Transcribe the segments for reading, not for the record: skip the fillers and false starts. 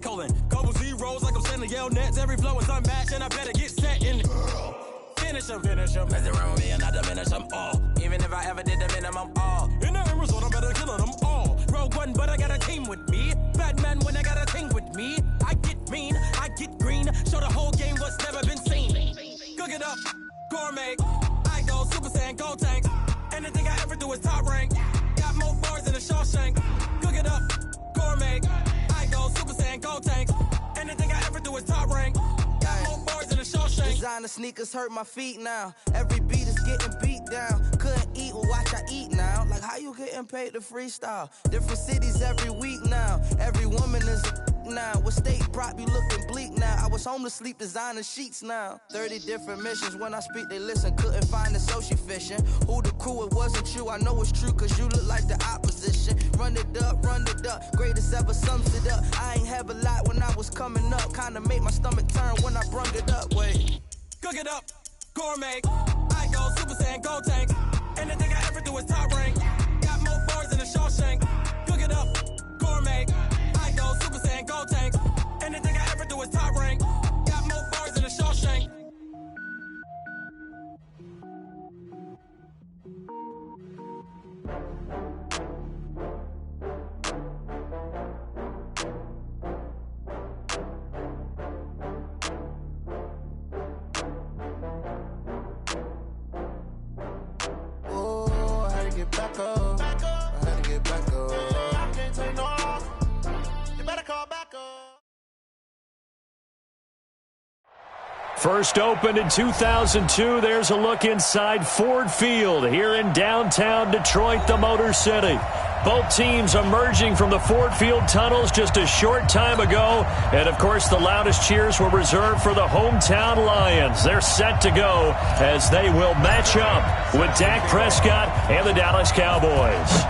semicolon. Couple zeros like I'm sending yell nets. Every flow is unmatched, and I better get set in. Finish them. Mess around with me and I diminish them all. Even if I ever did the minimum, all. In the end result, I'm better killing them all. Rogue One, but I got a team with me. Batman when I got a team with me. I get mean, I get green. Show the whole game what's never been seen. Cook it up, gourmet. I go Super Saiyan, gold tanks. Anything I ever do is top rank. Got more bars than a Shawshank. Cook it up, gourmet. I go Super Saiyan, gold tanks. Anything I ever do is top rank. Got more bars than a Shawshank. Designer sneakers hurt my feet now. Every beat is getting beat down. Couldn't eat, well watch I eat now. Like how you getting paid to freestyle? Different cities every week now. Every woman is a now. With state prop, you looking bleak now. I was home to sleep, designer sheets now. 30 different missions. When I speak, they listen. Couldn't find it, so she fishing. Who the crew? It wasn't you. I know it's true, cause you look like the opposition. Run it up. Greatest ever sums it up. I ain't have a lot when I was coming up. Kinda made my stomach turn when I brung it up. Wait. Cook it up, gourmet. I go Super Saiyan, gold tanks. Anything I ever do is top rank. Got more bars than a Shawshank. Cook it up, gourmet. I go Super Saiyan, gold tanks. Anything I ever do is top rank. Got more bars than a Shawshank. First opened in 2002, there's a look inside Ford Field here in downtown Detroit, the Motor City. Both teams emerging from the Ford Field tunnels just a short time ago. And, of course, the loudest cheers were reserved for the hometown Lions. They're set to go as they will match up with Dak Prescott and the Dallas Cowboys.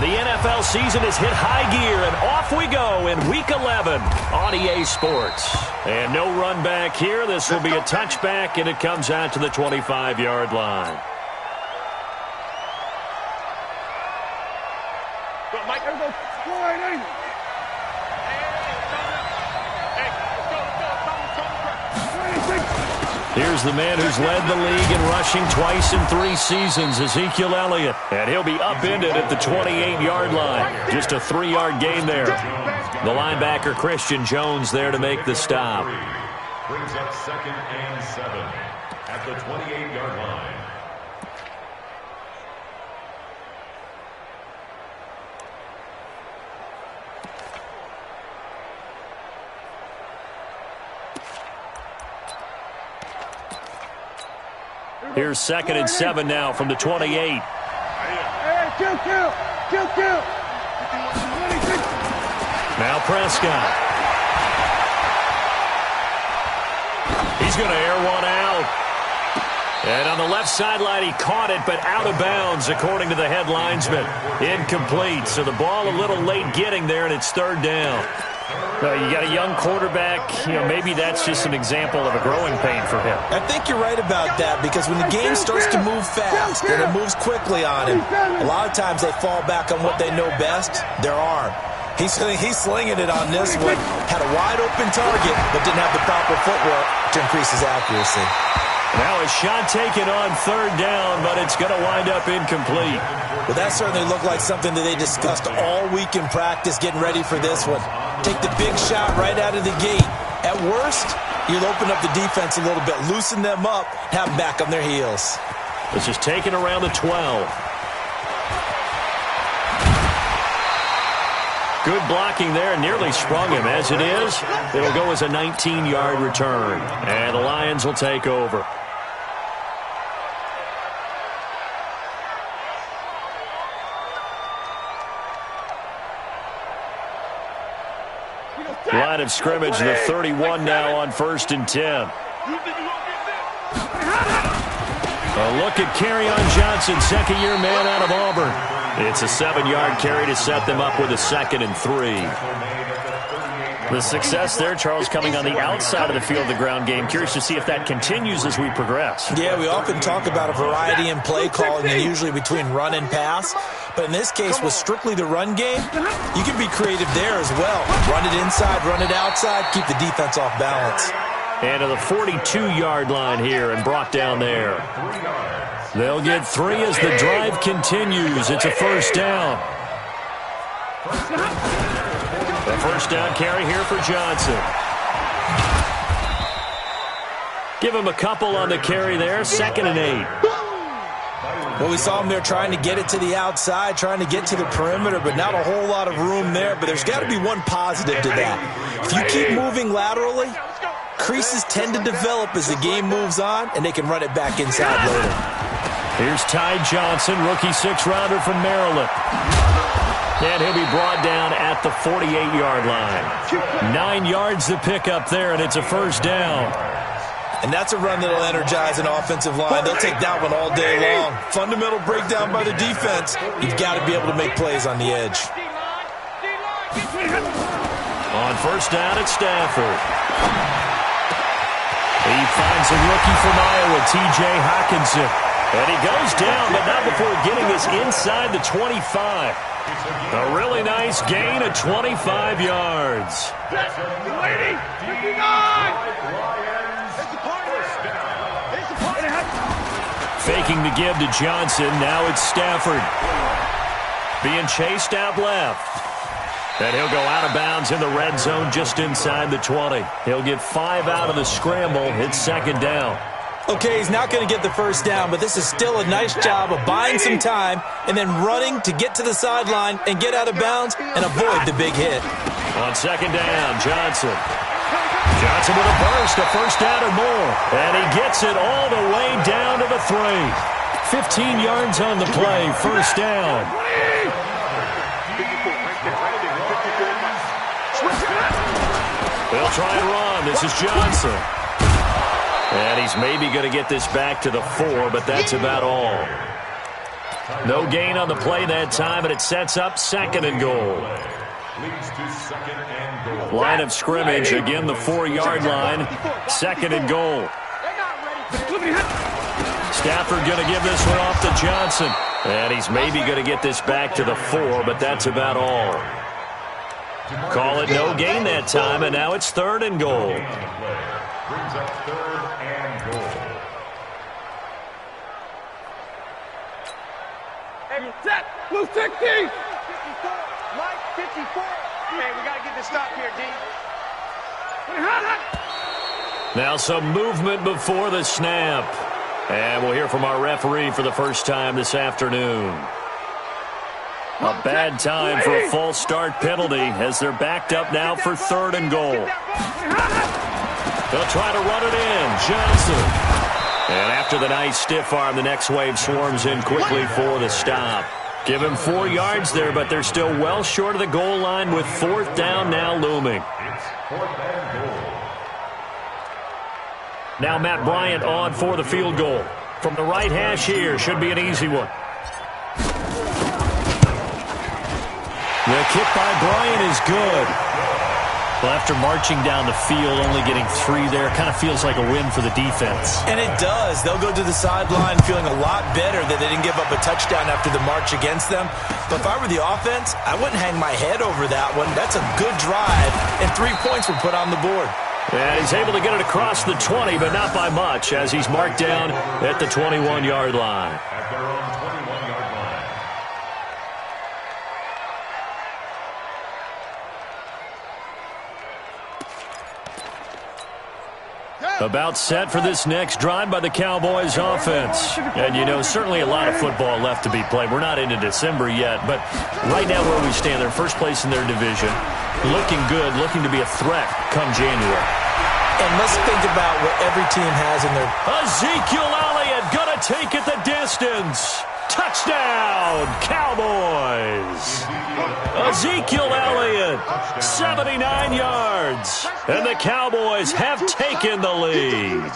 The NFL season has hit high gear, and off we go in Week 11 on EA Sports. And no run back here. This will be a touchback, and it comes out to the 25-yard line. Here's the man who's led the league in rushing twice in 3 seasons, Ezekiel Elliott. And he'll be upended at the 28-yard line. Just a 3-yard gain there. The linebacker, Christian Jones, there to make the stop. Brings up 2nd and 7 at the 28-yard line. Here's 2nd and 7 now from the 28. Now Prescott. He's going to air one out. And on the left sideline, he caught it, but out of bounds, according to the head linesman. Incomplete. So the ball a little late getting there, and it's 3rd down. You got a young quarterback, maybe that's just an example of a growing pain for him. I think you're right about that, because when the game starts to move fast and it moves quickly on him, a lot of times they fall back on what they know best, their arm. He's slinging it on this one. Had a wide-open target, but didn't have the proper footwork to increase his accuracy. Now a shot taken on 3rd down, but it's going to wind up incomplete. Well, that certainly looked like something that they discussed all week in practice, getting ready for this one. Take the big shot right out of the gate. At worst, you'll open up the defense a little bit, loosen them up, have them back on their heels. This is taken around the 12. Good blocking there, nearly sprung him. As it is, it'll go as a 19-yard return. And the Lions will take over. Line of scrimmage, the 31 now on 1st and 10. A look at Kerryon Johnson, second-year man out of Auburn. It's a 7-yard carry to set them up with a 2nd and 3. The success there, Charles, coming on the outside of the field of the ground game. Curious to see if that continues as we progress. Yeah, we often talk about a variety in play calling and usually between run and pass. But in this case, with strictly the run game, you can be creative there as well. Run it inside, run it outside, keep the defense off balance. And to the 42-yard line here and brought down there. They'll get 3 as the drive continues. It's a first down. The first down carry here for Johnson. Give him a couple on the carry there. 2nd and 8. Well, we saw him there trying to get it to the outside, trying to get to the perimeter, but not a whole lot of room there. But there's got to be one positive to that. If you keep moving laterally, creases tend to develop as the game moves on, and they can run it back inside later. Here's Ty Johnson, rookie 6th-rounder from Maryland. And he'll be brought down at the 48-yard line. 9 yards to pick up there, and it's a first down. And that's a run that'll energize an offensive line. They'll take that one all day long. Fundamental breakdown by the defense. You've got to be able to make plays on the edge. On first down, it's Stafford. He finds a rookie from Iowa, T.J. Hockenson. And he goes down, but not before getting us inside the 25. A really nice gain of 25 yards. Faking the give to Johnson. Now it's Stafford. Being chased out left. And he'll go out of bounds in the red zone just inside the 20. He'll get 5 out of the scramble. It's 2nd down. Okay, he's not going to get the first down, but this is still a nice job of buying some time and then running to get to the sideline and get out of bounds and avoid the big hit. On 2nd down, Johnson. Johnson with a burst, a first down or more. And he gets it all the way down to the 3. 15 yards on the play, first down. They'll try and run. This is Johnson. And he's maybe going to get this back to the 4, but that's about all. No gain on the play that time, and it sets up 2nd and goal. Line of scrimmage, again the 4-yard line. 2nd and goal. Stafford going to give this one off to Johnson. And he's maybe going to get this back to the 4, but that's about all. Call it no gain that time, and now it's 3rd and goal. Brings up 3rd and goal. Set, blue 60. 54, Mike 54. Man, we got to get this stop here, D. Now some movement before the snap. And we'll hear from our referee for the first time this afternoon. A bad time for a false start penalty as they're backed up now for 3rd and goal. They'll try to run it in. Johnson. And after the nice stiff arm, the next wave swarms in quickly for the stop. Give him 4 yards there, but they're still well short of the goal line with 4th down now looming. Now Matt Bryant on for the field goal. From the right hash here, should be an easy one. The kick by Bryant is good. Well, after marching down the field, only getting 3 there, kind of feels like a win for the defense. And it does. They'll go to the sideline feeling a lot better that they didn't give up a touchdown after the march against them. But if I were the offense, I wouldn't hang my head over that one. That's a good drive, and 3 points were put on the board. And he's able to get it across the 20, but not by much, as he's marked down at the 21-yard line. At their own 21-yard line. About set for this next drive by the Cowboys offense. And, you know, certainly a lot of football left to be played. We're not into December yet, but right now where we stand, they're first place in their division. Looking good, looking to be a threat come January. And let's think about what every team has in their... Ezekiel Elliott gonna take it the distance. Touchdown, Cowboys. Ezekiel Elliott, 79 yards. And the Cowboys have taken the lead.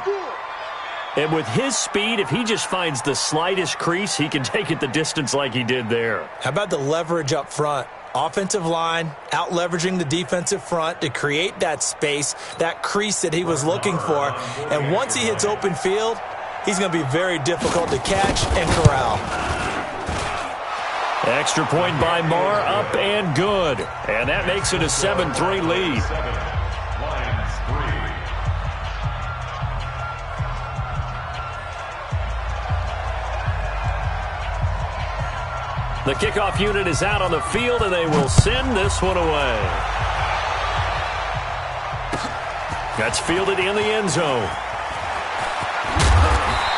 And with his speed, if he just finds the slightest crease, he can take it the distance like he did there. How about the leverage up front? Offensive line out-leveraging the defensive front to create that space, that crease that he was looking for. And once he hits open field, he's going to be very difficult to catch and corral. Extra point by Marr, up and good. And that makes it a 7-3 lead. The kickoff unit is out on the field, and they will send this one away. That's fielded in the end zone.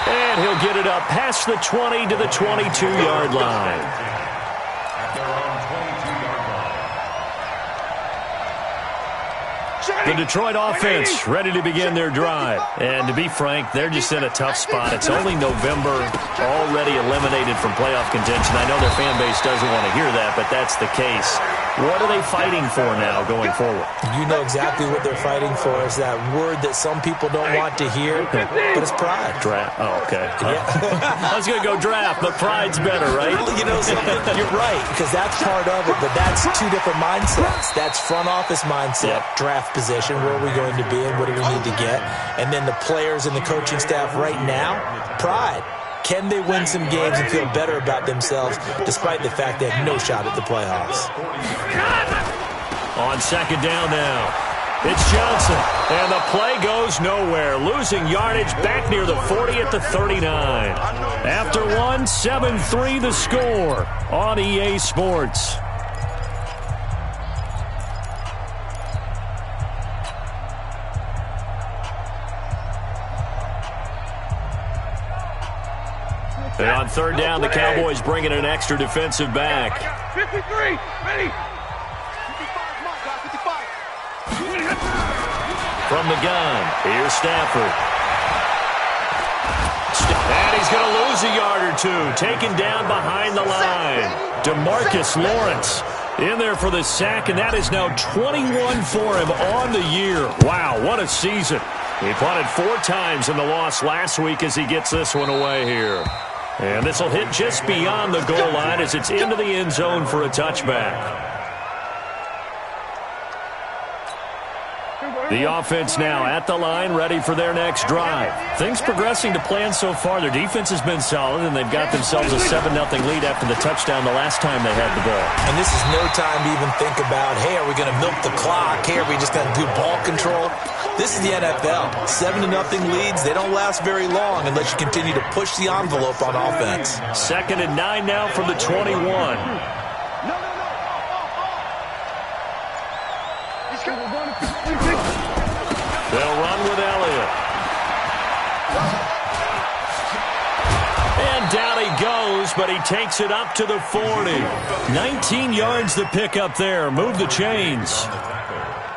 And he'll get it up past the 20 to the 22-yard line. The Detroit offense ready to begin their drive. And to be frank, they're just in a tough spot. It's only November, already eliminated from playoff contention. I know their fan base doesn't want to hear that, but that's the case. What are they fighting for now going forward? You know exactly what they're fighting for. Is that word that some people don't want to hear, but it's pride. Draft. Oh, okay. Yeah. I was going to go draft, but pride's better, right? You know something? You're right, because that's part of it, but that's two different mindsets. That's front office mindset, draft position, where are we going to be and what do we need to get? And then the players and the coaching staff right now, pride. Can they win some games and feel better about themselves despite the fact they have no shot at the playoffs? On second down now, it's Johnson. And the play goes nowhere. Losing yardage back near the 40 at the 39. After one, 7-3 the score on EA Sports. And on third down, the Cowboys bringing an extra defensive back. 53, ready. 55, From the gun, here's Stafford. And he's going to lose a yard or two. Taken down behind the line. DeMarcus Lawrence in there for the sack, and that is now 21 for him on the year. Wow, what a season. He punted 4 times in the loss last week as he gets this one away here. And this will hit just beyond the goal line as it's into the end zone for a touchback. The offense now at the line, ready for their next drive. Things progressing to plan so far. Their defense has been solid, and they've got themselves a 7-0 lead after the touchdown the last time they had the ball. And this is no time to even think about, hey, are we going to milk the clock? Hey, are we just going to do ball control? This is the NFL. 7-0 leads, they don't last very long unless you continue to push the envelope on offense. 2nd and 9 now from the 21. They'll run with Elliott. And down he goes, but he takes it up to the 40. 19 yards the pick up there. Move the chains.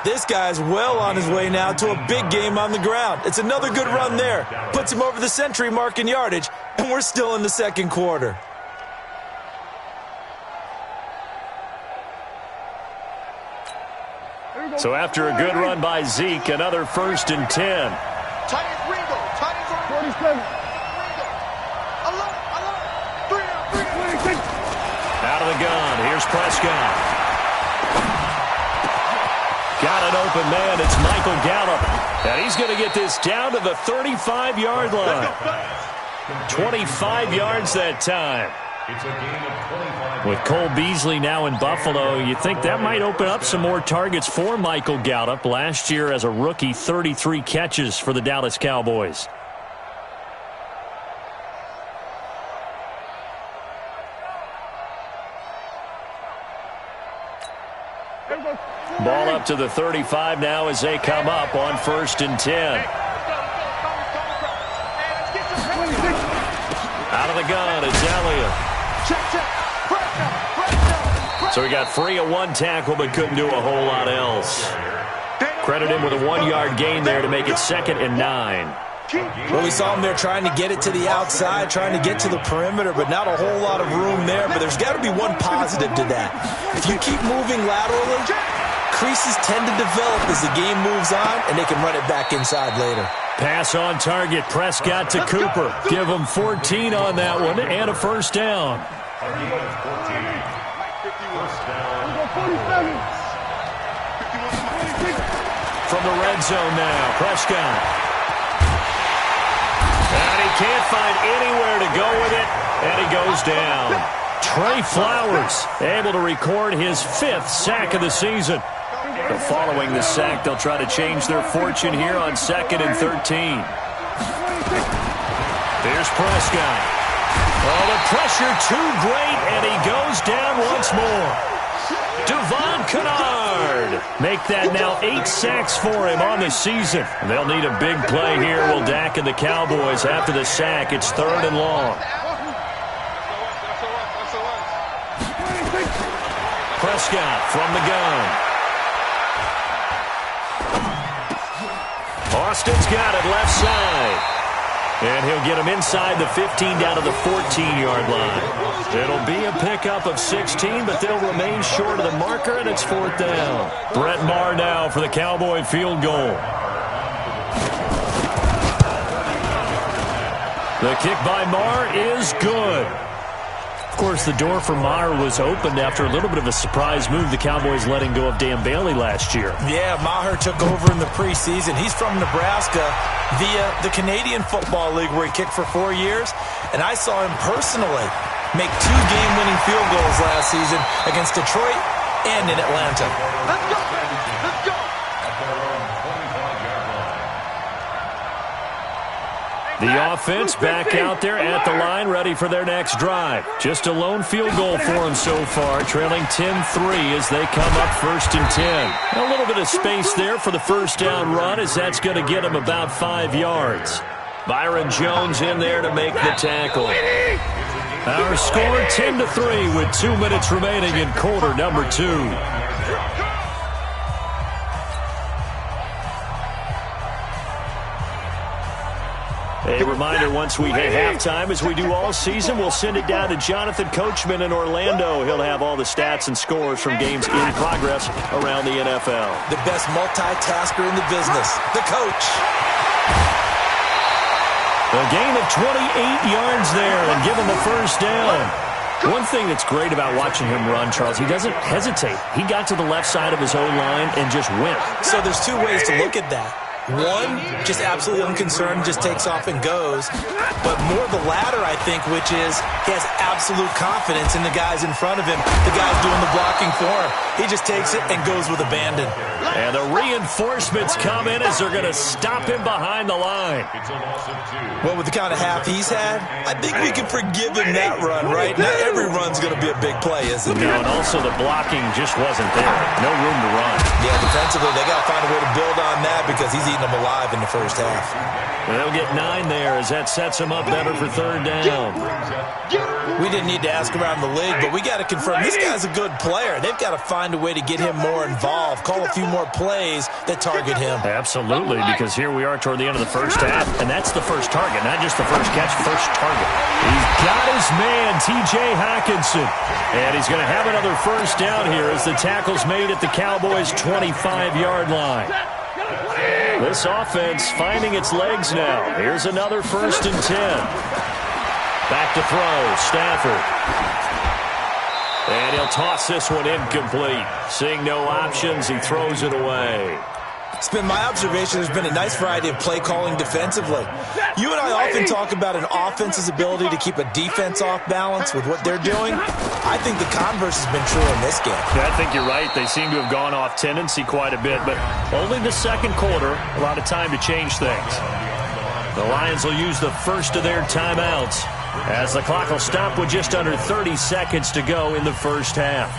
This guy's well on his way now to a big game on the ground. It's another good run there. Puts him over the century mark in yardage, and we're still in the second quarter. So after a good run by Zeke, another 1st and 10. Out of the gun, here's Prescott. Got an open man, it's Michael Gallup. And he's going to get this down to the 35-yard line. 25 yards that time. With Cole Beasley now in Buffalo, you think that might open up some more targets for Michael Gallup. Last year as a rookie, 33 catches for the Dallas Cowboys. Ball up to the 35 now as they come up on 1st and 10. Out of the gun, it's Elliott. So he got free of one tackle but couldn't do a whole lot else. Credit him with a 1-yard gain there to make it 2nd and 9. Well, we saw him there trying to get it to the outside, trying to get to the perimeter, but not a whole lot of room there. But there's got to be one positive to that. If you keep moving laterally, creases tend to develop as the game moves on, and they can run it back inside later. Pass on target, Prescott to Cooper. Give him 14 on that one and a 1st down. From the red zone now, Prescott. And he can't find anywhere to go with it, and he goes down. Trey Flowers able to record his 5th sack of the season. Following the sack, they'll try to change their fortune here on 2nd and 13. There's Prescott. Oh, the pressure too great, and he goes down once more. Devon Kennard. Make that now 8 sacks for him on the season. They'll need a big play here. Will Dak and the Cowboys after the sack. It's 3rd and long. Prescott from the gun. Austin's got it left side. And he'll get him inside the 15 down to the 14-yard line. It'll be a pickup of 16, but they'll remain short of the marker, and it's 4th down. Brett Maher now for the Cowboy field goal. The kick by Maher is good. Of course, the door for Maher was opened after a little bit of a surprise move. The Cowboys letting go of Dan Bailey last year. Yeah, Maher took over in the preseason. He's from Nebraska via the Canadian Football League where he kicked for 4 years. And I saw him personally make 2 game-winning field goals last season against Detroit and in Atlanta. Let's go! Let's go! The offense back out there at the line, ready for their next drive. Just a lone field goal for them so far, trailing 10-3 as they come up 1st and 10. A little bit of space there for the first down run, as that's going to get them about 5 yards. Byron Jones in there to make the tackle. Our score 10-3 with 2 minutes remaining in quarter number 2. A reminder, once we hit halftime, as we do all season, we'll send it down to Jonathan Coachman in Orlando. He'll have all the stats and scores from games in progress around the NFL. The best multitasker in the business, the coach. A gain of 28 yards there and give him a first down. One thing that's great about watching him run, Charles, he doesn't hesitate. He got to the left side of his O-line and just went. So there's 2 ways to look at that. One, just absolutely unconcerned, just takes off and goes. But more the latter, I think, which is he has absolute confidence in the guys in front of him, the guys doing the blocking for him. He just takes it and goes with abandon. And the reinforcements come in as they're going to stop him behind the line. Well, with the kind of half he's had, I think we can forgive him that run, right? Not every run's going to be a big play, is it? No, and also the blocking just wasn't there. No room to run. Yeah, defensively, they got to find a way to build on that because he's eating them alive in the first half. They'll get 9 there as that sets him up better for 3rd down. We didn't need to ask around the league, but we got to confirm this guy's a good player. They've got to find a way to get him more involved, call a few more plays that target him. Absolutely, because here we are toward the end of the first half, and that's the first target, not just the first catch, first target. He's got his man, T.J. Hockenson, and he's going to have another first down here as the tackle's made at the Cowboys' 25-yard line. This offense finding its legs now. Here's another 1st and 10. Back to throw, Stafford. And he'll toss this one incomplete. Seeing no options, he throws it away. It's been my observation there's been a nice variety of play calling defensively. You and I often talk about an offense's ability to keep a defense off balance with what they're doing. I think the converse has been true in this game. I think you're right. They seem to have gone off tendency quite a bit, but only the 2nd quarter, a lot of time to change things. The Lions will use the first of their timeouts as the clock will stop with just under 30 seconds to go in the first half.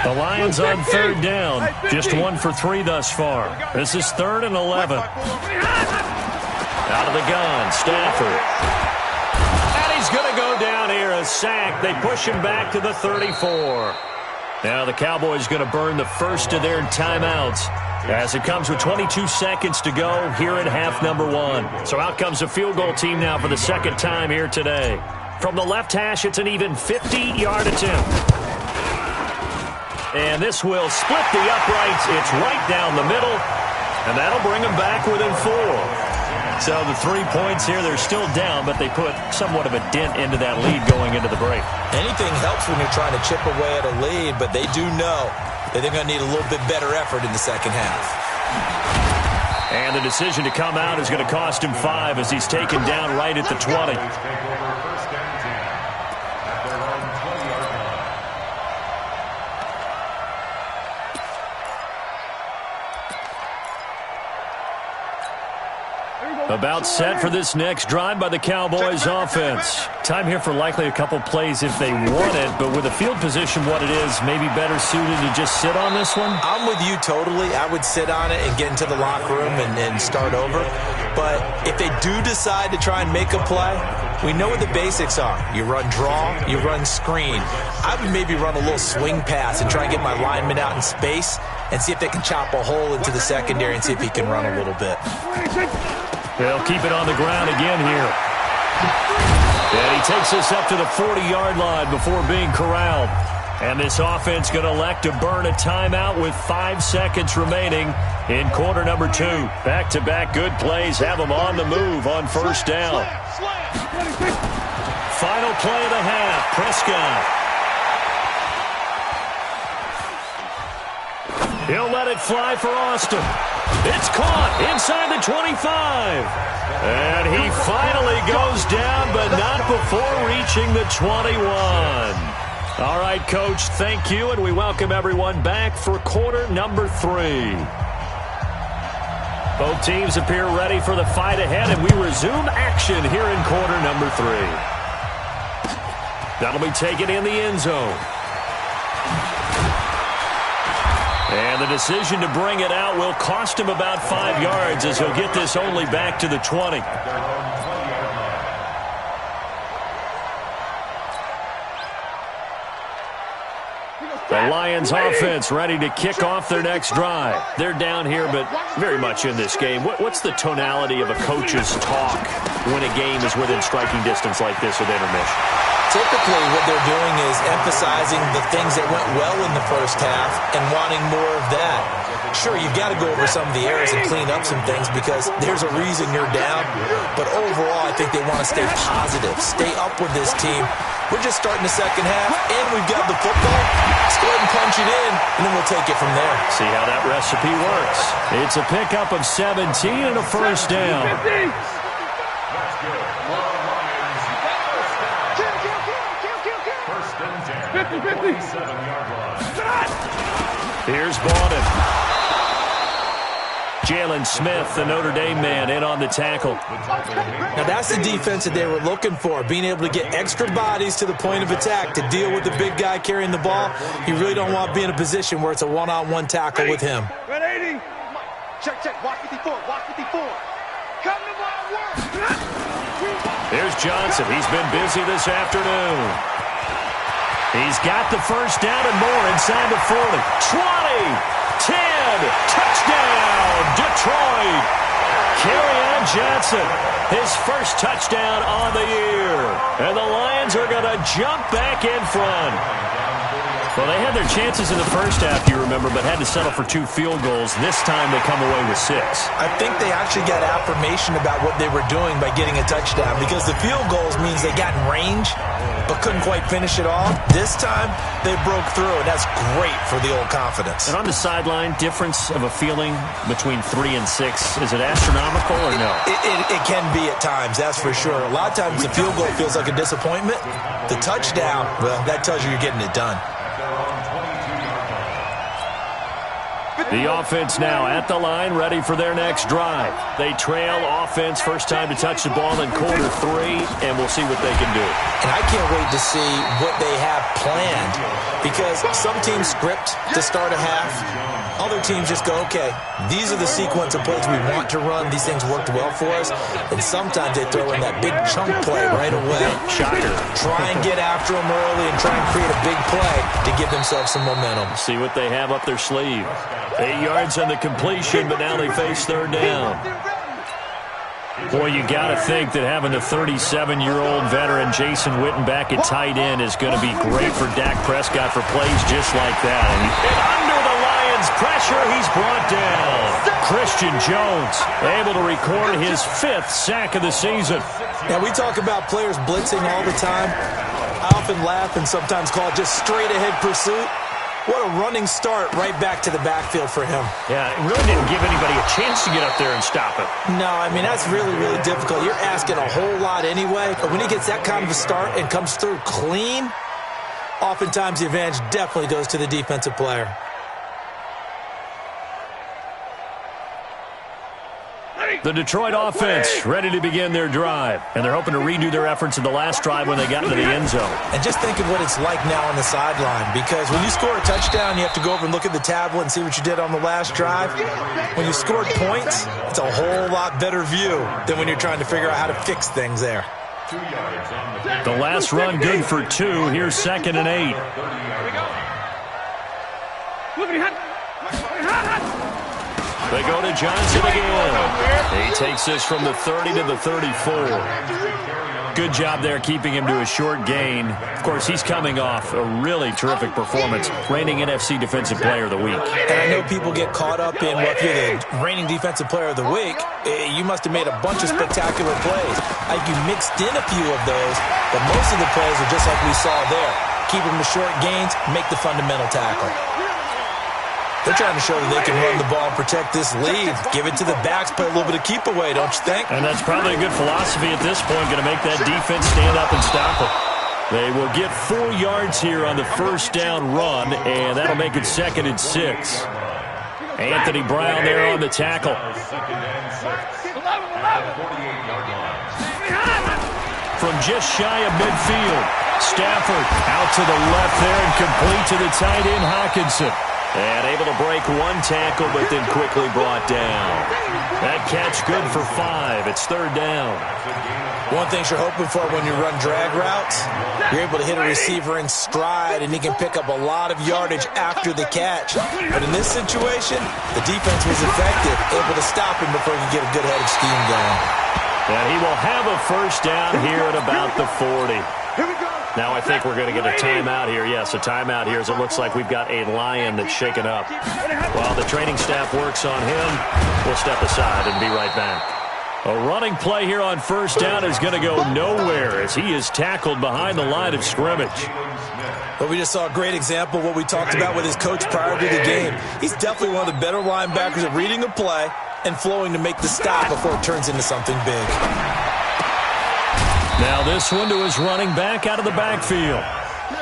The Lions on 3rd down, just 1 for 3 thus far. This is 3rd and 11. Out of the gun, Stafford. And he's going to go down here, a sack. They push him back to the 34. Now the Cowboys going to burn the first of their timeouts as it comes with 22 seconds to go here in half number 1. So out comes the field goal team now for the 2nd time here today. From the left hash, it's an even 50-yard attempt. And this will split the uprights. It's right down the middle, and that'll bring them back within 4. So the 3 points here, they're still down, but they put somewhat of a dent into that lead going into the break. Anything helps when you're trying to chip away at a lead, but they do know that they're going to need a little bit better effort in the second half. And the decision to come out is going to cost him 5 as he's taken down right at the 20. About set for this next drive by the Cowboys offense. Time here for likely a couple plays if they want it, but with the field position what it is, maybe better suited to just sit on this one? I'm with you totally. I would sit on it and get into the locker room and start over. But if they do decide to try and make a play, we know what the basics are. You run draw, you run screen. I would maybe run a little swing pass and try and get my lineman out in space and see if they can chop a hole into the secondary and see if he can run a little bit. They'll keep it on the ground again here. And he takes us up to the 40-yard line before being corralled. And this offense going to elect to burn a timeout with 5 seconds remaining in quarter number 2. Back-to-back good plays have them on the move on first down. Final play of the half, Prescott. He'll let it fly for Austin. It's caught inside the 25. And he finally goes down, but not before reaching the 21. All right, Coach, thank you, and we welcome everyone back for quarter number 3. Both teams appear ready for the fight ahead, and we resume action here in quarter number 3. That'll be taken in the end zone. And the decision to bring it out will cost him about 5 yards as he'll get this only back to the 20. The Lions offense ready to kick off their next drive. They're down here, but very much in this game. What's the tonality of a coach's talk when a game is within striking distance like this at intermission? Typically, what they're doing is emphasizing the things that went well in the first half and wanting more of that. Sure, you've got to go over some of the errors and clean up some things because there's a reason you're down. But overall, I think they want to stay positive, stay up with this team. We're just starting the second half, and we've got the football. Let's go ahead and punch it in, and then we'll take it from there. See how that recipe works. It's a pickup of 17 and a first down. Here's Bowden. Jalen Smith, the Notre Dame man, in on the tackle. Now that's the defense that they were looking for, being able to get extra bodies to the point of attack to deal with the big guy carrying the ball. You really don't want to be in a position where it's a one-on-one tackle with him. 180. Check, watch 54, watch 54. Come to my work. There's Johnson. He's been busy this afternoon. He's got the first down and more inside the 40. 20. 10, touchdown, Detroit. Kerryon Johnson, his first touchdown on the year. And the Lions are going to jump back in front. Well, they had their chances in the first half, you remember, but had to settle for 2 field goals. This time they come away with 6. I think they actually got affirmation about what they were doing by getting a touchdown because the field goals means they got in range but couldn't quite finish it off. This time, they broke through, and that's great for the old confidence. And on the sideline, difference of a feeling between 3 and 6, is it astronomical or no? It can be at times, that's for sure. A lot of times the field goal feels like a disappointment. The touchdown, well, that tells you you're getting it done. The offense now at the line, ready for their next drive. They trail offense, first time to touch the ball in quarter 3, and we'll see what they can do. And I can't wait to see what they have planned because some teams script to start a half. Other teams just go, okay, these are the sequence of plays we want to run. These things worked well for us. And sometimes they throw in that big chunk play right away. Shocker. Try and get after them early and try and create a big play to give themselves some momentum. See what they have up their sleeve. 8 yards on the completion, but now they face third down. Boy, you got to think that having the 37-year-old veteran Jason Witten back at tight end is going to be great for Dak Prescott for plays just like that. And under the Lions' pressure, he's brought down. Christian Jones able to record his 5th sack of the season. Now, we talk about players blitzing all the time. I often laugh and sometimes call it just straight-ahead pursuit. What a running start right back to the backfield for him. Yeah, it really didn't give anybody a chance to get up there and stop it. No, I mean, that's really, really difficult. You're asking a whole lot anyway, but when he gets that kind of a start and comes through clean, oftentimes the advantage definitely goes to the defensive player. The Detroit offense ready to begin their drive, and they're hoping to redo their efforts in the last drive when they got into the end zone. And just think of what it's like now on the sideline, because when you score a touchdown, you have to go over and look at the tablet and see what you did on the last drive. When you scored points, it's a whole lot better view than when you're trying to figure out how to fix things there. The last run good for 2. Here's 2nd and 8. They go to Johnson again. He takes this from the 30 to the 34. Good job there keeping him to a short gain. Of course, he's coming off a really terrific performance, reigning NFC Defensive Player of the Week. And I know people get caught up in, well, if you're the reigning Defensive Player of the Week, you must have made a bunch of spectacular plays. I think you mixed in a few of those, but most of the plays are just like we saw there. Keep them to short gains, make the fundamental tackle. They're trying to show that they can run the ball and protect this lead. Give it to the backs, play a little bit of keep away, don't you think? And that's probably a good philosophy at this point, going to make that defense stand up and stop it. They will get 4 yards here on the first down run, and that'll make it 2nd and 6. Anthony Brown there on the tackle. From just shy of midfield, Stafford out to the left there and complete to the tight end Hockenson. And able to break 1 tackle, but then quickly brought down. That catch good for 5. It's 3rd down. One thing you're hoping for when you run drag routes, you're able to hit a receiver in stride, and he can pick up a lot of yardage after the catch. But in this situation, the defense was effective, able to stop him before he could get a good head of steam going. And he will have a first down here at about the 40. Now I think we're going to get a timeout here. Yes, a timeout here as it looks like we've got a Lion that's shaken up. While the training staff works on him, we'll step aside and be right back. A running play here on first down is going to go nowhere as he is tackled behind the line of scrimmage. But we just saw a great example of what we talked about with his coach prior to the game. He's definitely one of the better linebackers at reading a play and flowing to make the stop before it turns into something big. Now this one to his running back out of the backfield.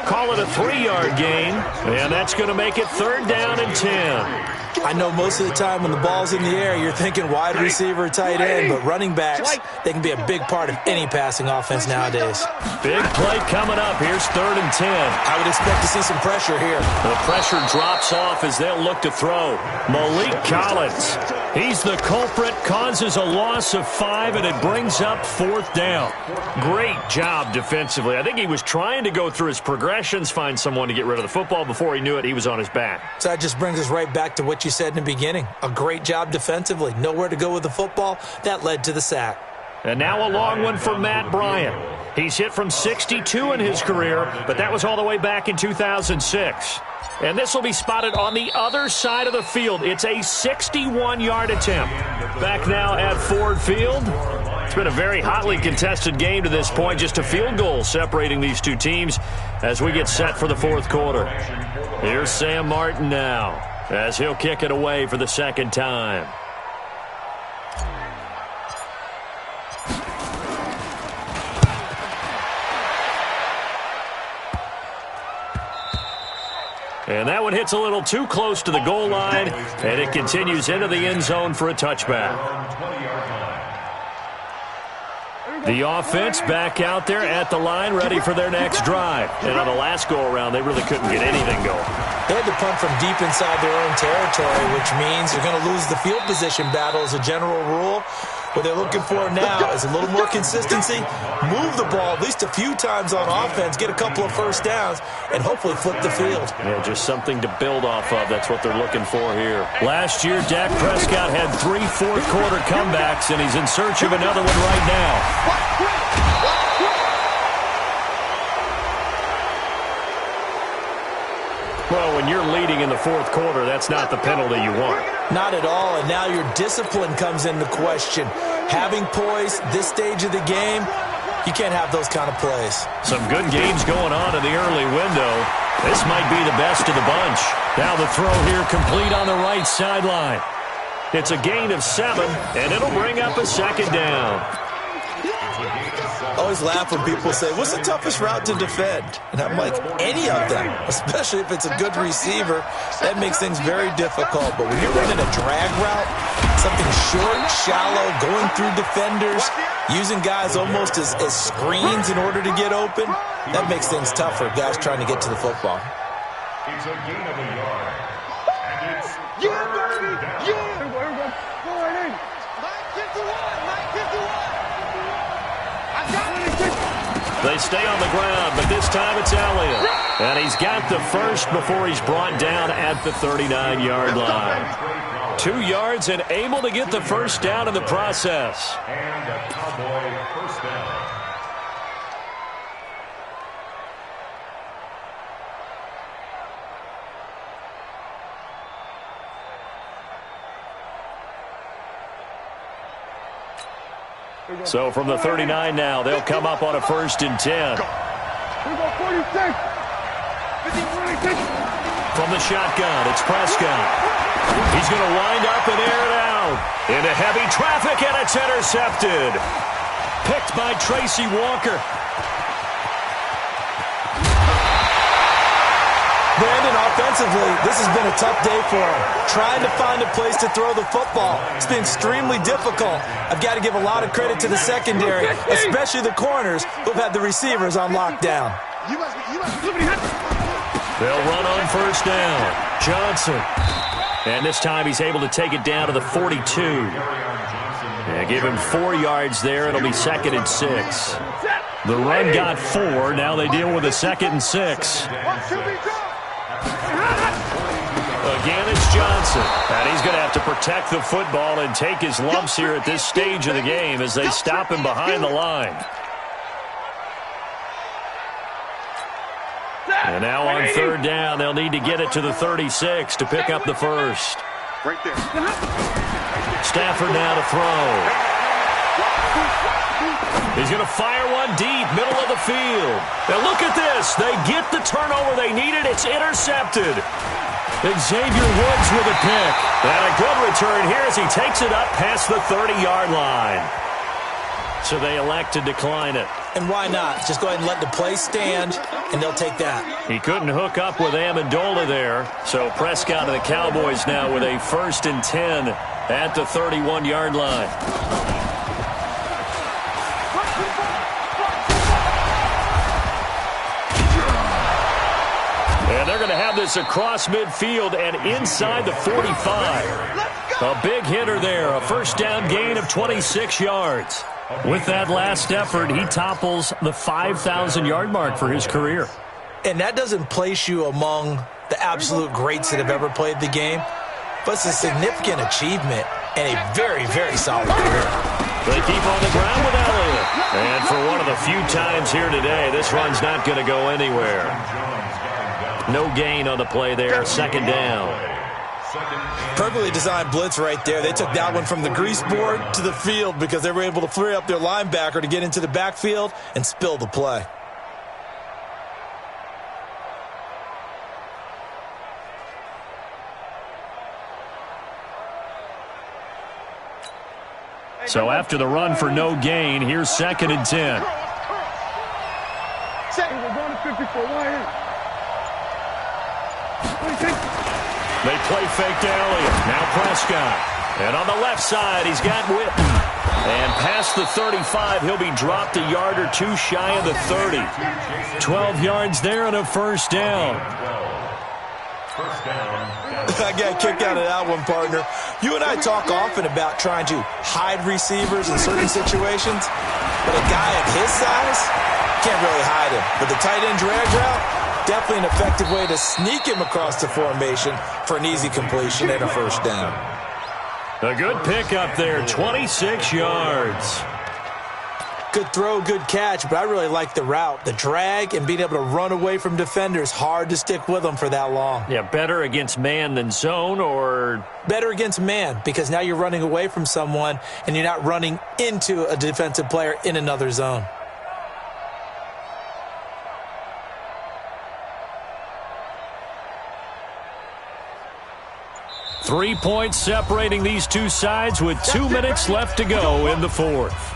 Call it a 3-yard gain, and that's going to make it 3rd down and 10. I know most of the time when the ball's in the air, you're thinking wide receiver, tight end, but running backs, they can be a big part of any passing offense nowadays. Big play coming up. Here's 3rd and 10. I would expect to see some pressure here. The pressure drops off as they'll look to throw. Malik Collins. He's the culprit, causes a loss of 5, and it brings up 4th down. Great job defensively. I think he was trying to go through his progressions, find someone to get rid of the football. Before he knew it, he was on his back. So that just brings us right back to what you said in the beginning. A great job defensively. Nowhere to go with the football. That led to the sack. And now a long one for Matt Bryant. He's hit from 62 in his career, but that was all the way back in 2006. And this will be spotted on the other side of the field. It's a 61-yard attempt. Back now at Ford Field. It's been a very hotly contested game to this point. Just a field goal separating these two teams as we get set for the 4th quarter. Here's Sam Martin now as he'll kick it away for the 2nd time. And that one hits a little too close to the goal line, and it continues into the end zone for a touchback. The offense back out there at the line, ready for their next drive. And on the last go-around, they really couldn't get anything going. They had to punt from deep inside their own territory, which means they're going to lose the field position battle as a general rule. What they're looking for now is a little more consistency, move the ball at least a few times on offense, get a couple of first downs, and hopefully flip the field. Yeah, just something to build off of. That's what they're looking for here. Last year, Dak Prescott had 3 fourth-quarter comebacks, and he's in search of another one right now. Well, when you're leading in the 4th quarter, that's not the penalty you want. Not at all, and now your discipline comes into question. Having poise this stage of the game, you can't have those kind of plays. Some good games going on in the early window. This might be the best of the bunch. Now the throw here complete on the right sideline. It's a gain of 7, and it'll bring up a 2nd down. always laugh when people say, what's the toughest route to defend? And I'm like, any of them, especially if it's a good receiver. That makes things very difficult. But when you're running a drag route, something short, shallow, going through defenders, using guys almost as screens in order to get open, that makes things tough for guys trying to get to the football. It's a gain of a yard. And it's third down. Go right in. 951. They stay on the ground, but this time it's Elliott. And he's got the first before he's brought down at the 39-yard line. 2 yards and able to get the first down in the process. And a Cowboy first down. So from the 39 now, they'll come up on a 1st and 10. We go 46. 56. From the shotgun, it's Prescott. He's going to wind up and air it out. Into heavy traffic, and it's intercepted. Picked by Tracy Walker. Brandon, offensively, this has been a tough day for him. Trying to find a place to throw the football. It's been extremely difficult. I've got to give a lot of credit to the secondary, especially the corners who've had the receivers on lockdown. They'll run on 1st down. Johnson. And this time he's able to take it down to the 42. Yeah, give him 4 yards there. It'll be 2nd and 6. The run got 4. Now they deal with a 2nd and 6. Again, it's Johnson. And he's going to have to protect the football and take his lumps here at this stage of the game as they stop him behind the line. And now on 3rd down, they'll need to get it to the 36 to pick up the first. Right there. Stafford now to throw. He's going to fire one deep, middle of the field. Now look at this. They get the turnover they needed. It's intercepted. Xavier Woods with a pick. And a good return here as he takes it up past the 30-yard line. So they elect to decline it. And why not? Just go ahead and let the play stand, and they'll take that. He couldn't hook up with Amendola there. So Prescott and the Cowboys now with a 1st and 10 at the 31-yard line. And they're going to have this across midfield and inside the 45. A big hitter there, a 1st down gain of 26 yards. With that last effort, he topples the 5,000-yard mark for his career. And that doesn't place you among the absolute greats that have ever played the game, but it's a significant achievement and a very, very solid career. They keep on the ground with Elliott. And for one of the few times here today, this run's not going to go anywhere. No gain on the play there, 2nd down. Perfectly designed blitz right there. They took that one from the grease board to the field because they were able to free up their linebacker to get into the backfield and spill the play. So after the run for no gain, here's 2nd and 10. We're going to 54. They play fake to Elliott. Now Prescott. And on the left side, he's got Witten. And past the 35, he'll be dropped a yard or 2 shy of the 30. 12 yards there and a 1st down. I got a kick out of that one, partner. You and I talk often about trying to hide receivers in certain situations, but a guy of his size can't really hide him. But the tight end drag route, definitely an effective way to sneak him across the formation for an easy completion and a 1st down. A good pick up there, 26 yards. Good throw, good catch, but I really like the route. The drag and being able to run away from defenders, hard to stick with them for that long. Yeah, better against man than zone, or? Better against man, because now you're running away from someone and you're not running into a defensive player in another zone. Three points separating these two sides with 2 minutes left to go in the 4th.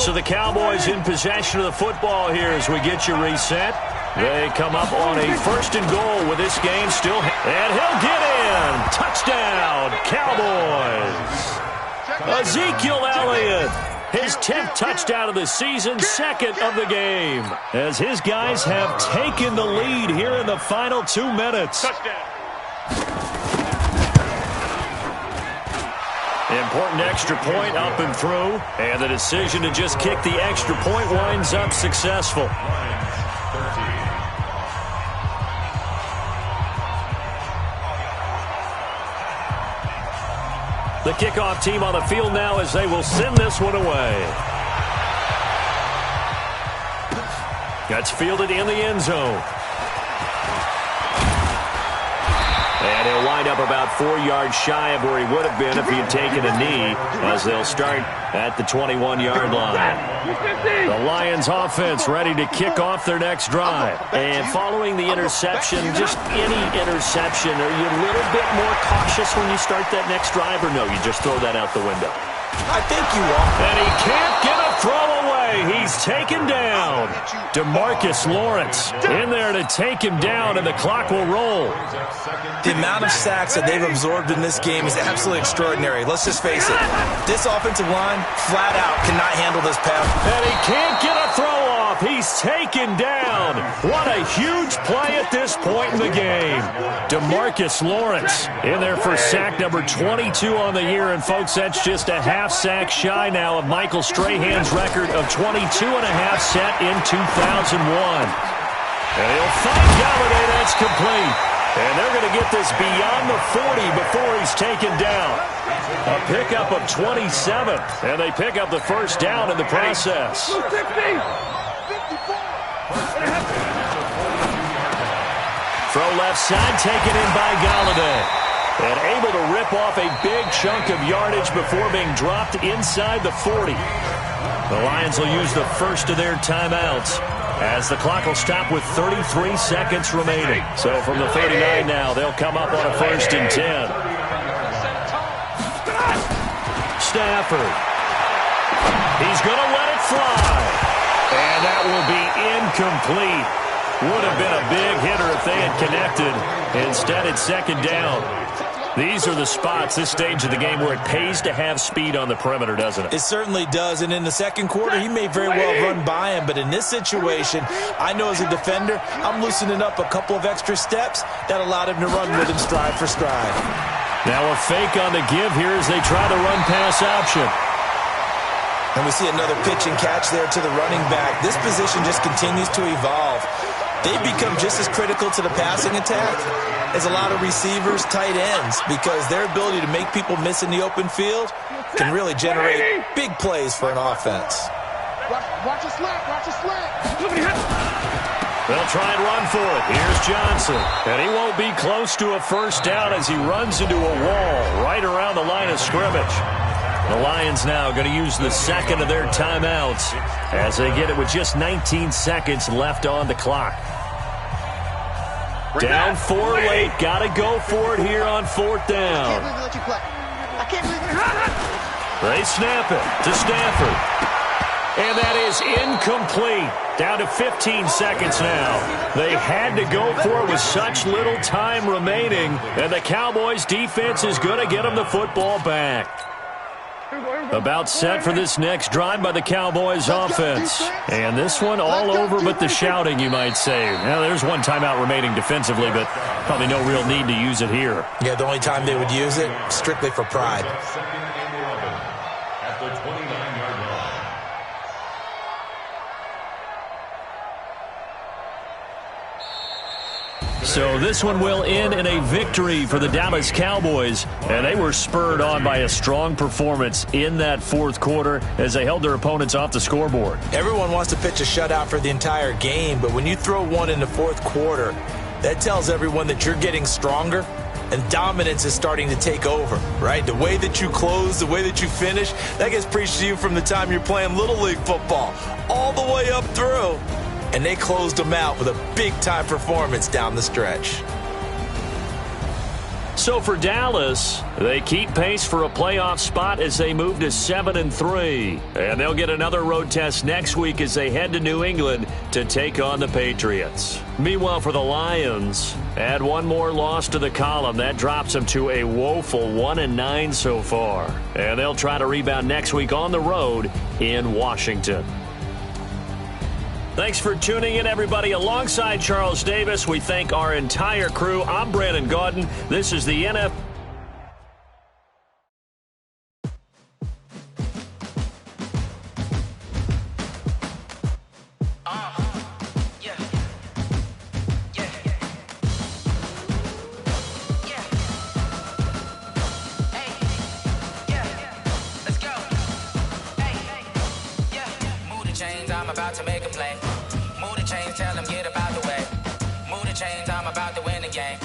So the Cowboys in possession of the football here as we get you reset. They come up on a 1st and goal with this game still. And he'll get in. Touchdown, Cowboys. Ezekiel Elliott. His 10th touchdown of the season, 2nd of the game. As his guys have taken the lead here in the final 2 minutes. Touchdown. Important extra point up and through. And the decision to just kick the extra point winds up successful. The kickoff team on the field now as they will send this one away. That's fielded in the end zone. And he'll wind up about 4 yards shy of where he would have been if he had taken a knee, as they'll start at the 21-yard line. The Lions offense ready to kick off their next drive. And following the interception, just any interception, are you a little bit more cautious when you start that next drive, or no, you just throw that out the window? I think you are. And he can't get a throw away. He's taken down. DeMarcus Lawrence in there to take him down, and the clock will roll. The amount of sacks that they've absorbed in this game is absolutely extraordinary. Let's just face it. This offensive line, flat out, cannot handle this pass. And he can't get a throw off. He's taken down. What a huge play at this point in the game. DeMarcus Lawrence in there for sack number 22 on the year. And, folks, that's just a half sack shy now of Michael Strahan's record of 22.5 set in 2001. And he'll find Galladay. That's complete. And they're going to get this beyond the 40 before he's taken down. A pickup of 27. And they pick up the first down in the process. Throw left side, taken in by Galladay. And able to rip off a big chunk of yardage before being dropped inside the 40. The Lions will use the first of their timeouts as the clock will stop with 33 seconds remaining. So from the 39 now, they'll come up on a 1st and 10. Stafford. He's going to let it fly. And that will be incomplete. Would have been a big hitter if they had connected. Instead, it's 2nd down. These are the spots, this stage of the game, where it pays to have speed on the perimeter, doesn't it? It certainly does, and in the second quarter, he may very well run by him, but in this situation, I know as a defender, I'm loosening up a couple of extra steps that allowed him to run with him stride for stride. Now a fake on the give here as they try the run-pass option. And we see another pitch and catch there to the running back. This position just continues to evolve. They become just as critical to the passing attack as a lot of receivers, tight ends, because their ability to make people miss in the open field can really generate big plays for an offense. Watch a slant, watch a slant. They'll try and run for it. Here's Johnson. And he won't be close to a first down as he runs into a wall right around the line of scrimmage. The Lions now going to use the second of their timeouts as they get it with just 19 seconds left on the clock. Down 4 late. Got to go for it here on 4th down. I can't believe They snap it to Stafford. And that is incomplete. Down to 15 seconds now. They had to go for it with such little time remaining. And the Cowboys defense is going to get them the football back. About set for this next drive by the Cowboys offense. And this one all over but the shouting, you might say. Now, there's one timeout remaining defensively, but probably no real need to use it here. Yeah, the only time they would use it, strictly for pride. At the 29-yard line. So this one will end in a victory for the Dallas Cowboys, and they were spurred on by a strong performance in that 4th quarter as they held their opponents off the scoreboard. Everyone wants to pitch a shutout for the entire game, but when you throw one in the 4th quarter, that tells everyone that you're getting stronger and dominance is starting to take over, right? The way that you close, the way that you finish, that gets preached to you from the time you're playing Little League football all the way up through. And they closed them out with a big-time performance down the stretch. So for Dallas, they keep pace for a playoff spot as they move to 7-3. And they'll get another road test next week as they head to New England to take on the Patriots. Meanwhile, for the Lions, add one more loss to the column. That drops them to a woeful 1-9 so far. And they'll try to rebound next week on the road in Washington. Thanks for tuning in, everybody. Alongside Charles Davis, we thank our entire crew. I'm Brandon Gaudin. This is the NFL. I'm about to make a play. Move the chains, tell them get about the way. Move the chains, I'm about to win the game.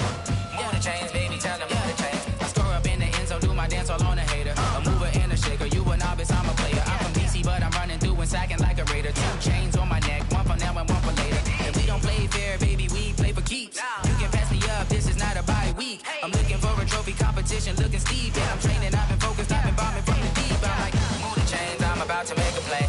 Move the chains, baby, tell them move the chains. I score up in the end zone, do my dance all on a hater. A mover and a shaker, you a novice, I'm a player. I'm from DC, but I'm running through and sacking like a raider. 2 chains on my neck, one for now and one for later. If we don't play fair, baby, we play for keeps. You can pass me up, this is not a bye week. I'm looking for a trophy competition, looking steep. Yeah, I'm training, I've been focused, I've been bombing from the deep. I'm like, move the chains, I'm about to make a play.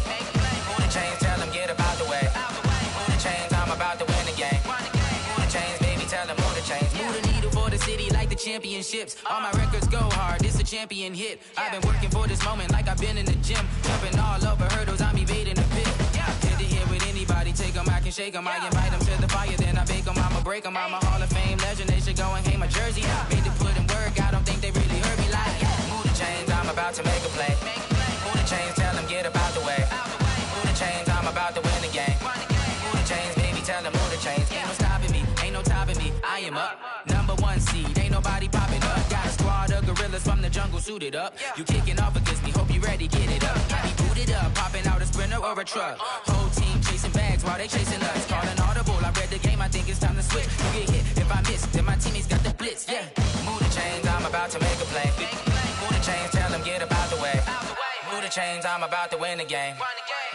Move the chains, tell them get about the way. Move the chains, I'm about to win the game. Move the chains, baby, tell them move the chains. Move the needle for the city like the championships. All my records go hard, this a champion hit. I've been working for this moment like I've been in the gym. Jumping all over hurdles, I'm evading the pit. Head to head with anybody, take them, I can shake them. I invite them to the fire, then I bake them, I'ma break them. I'm a Hall of Fame legend, they should go and hang my jersey. Made to put in work, I don't think they really heard me like, move the chains, I'm about to make a play. Move the chains, tell them get about the way. Move the chains, I'm about to win the game. Move the chains, baby, tell them move the chains. Ain't no stopping me, ain't no topping me. I am up, number 1 seed, ain't nobody popping up. Got a squad of gorillas from the jungle suited up. You kicking off against me, hope you ready, get it up. I be booted up, popping out a sprinter or a truck. Whole team chasing bags while they chasing us. Calling audible, I read the game, I think it's time to switch. You get hit, if I miss, then my teammates got the blitz, yeah. Move the chains, I'm about to make a play. Move the chains, tell them get about the way. Move the chains, I'm about to win the game.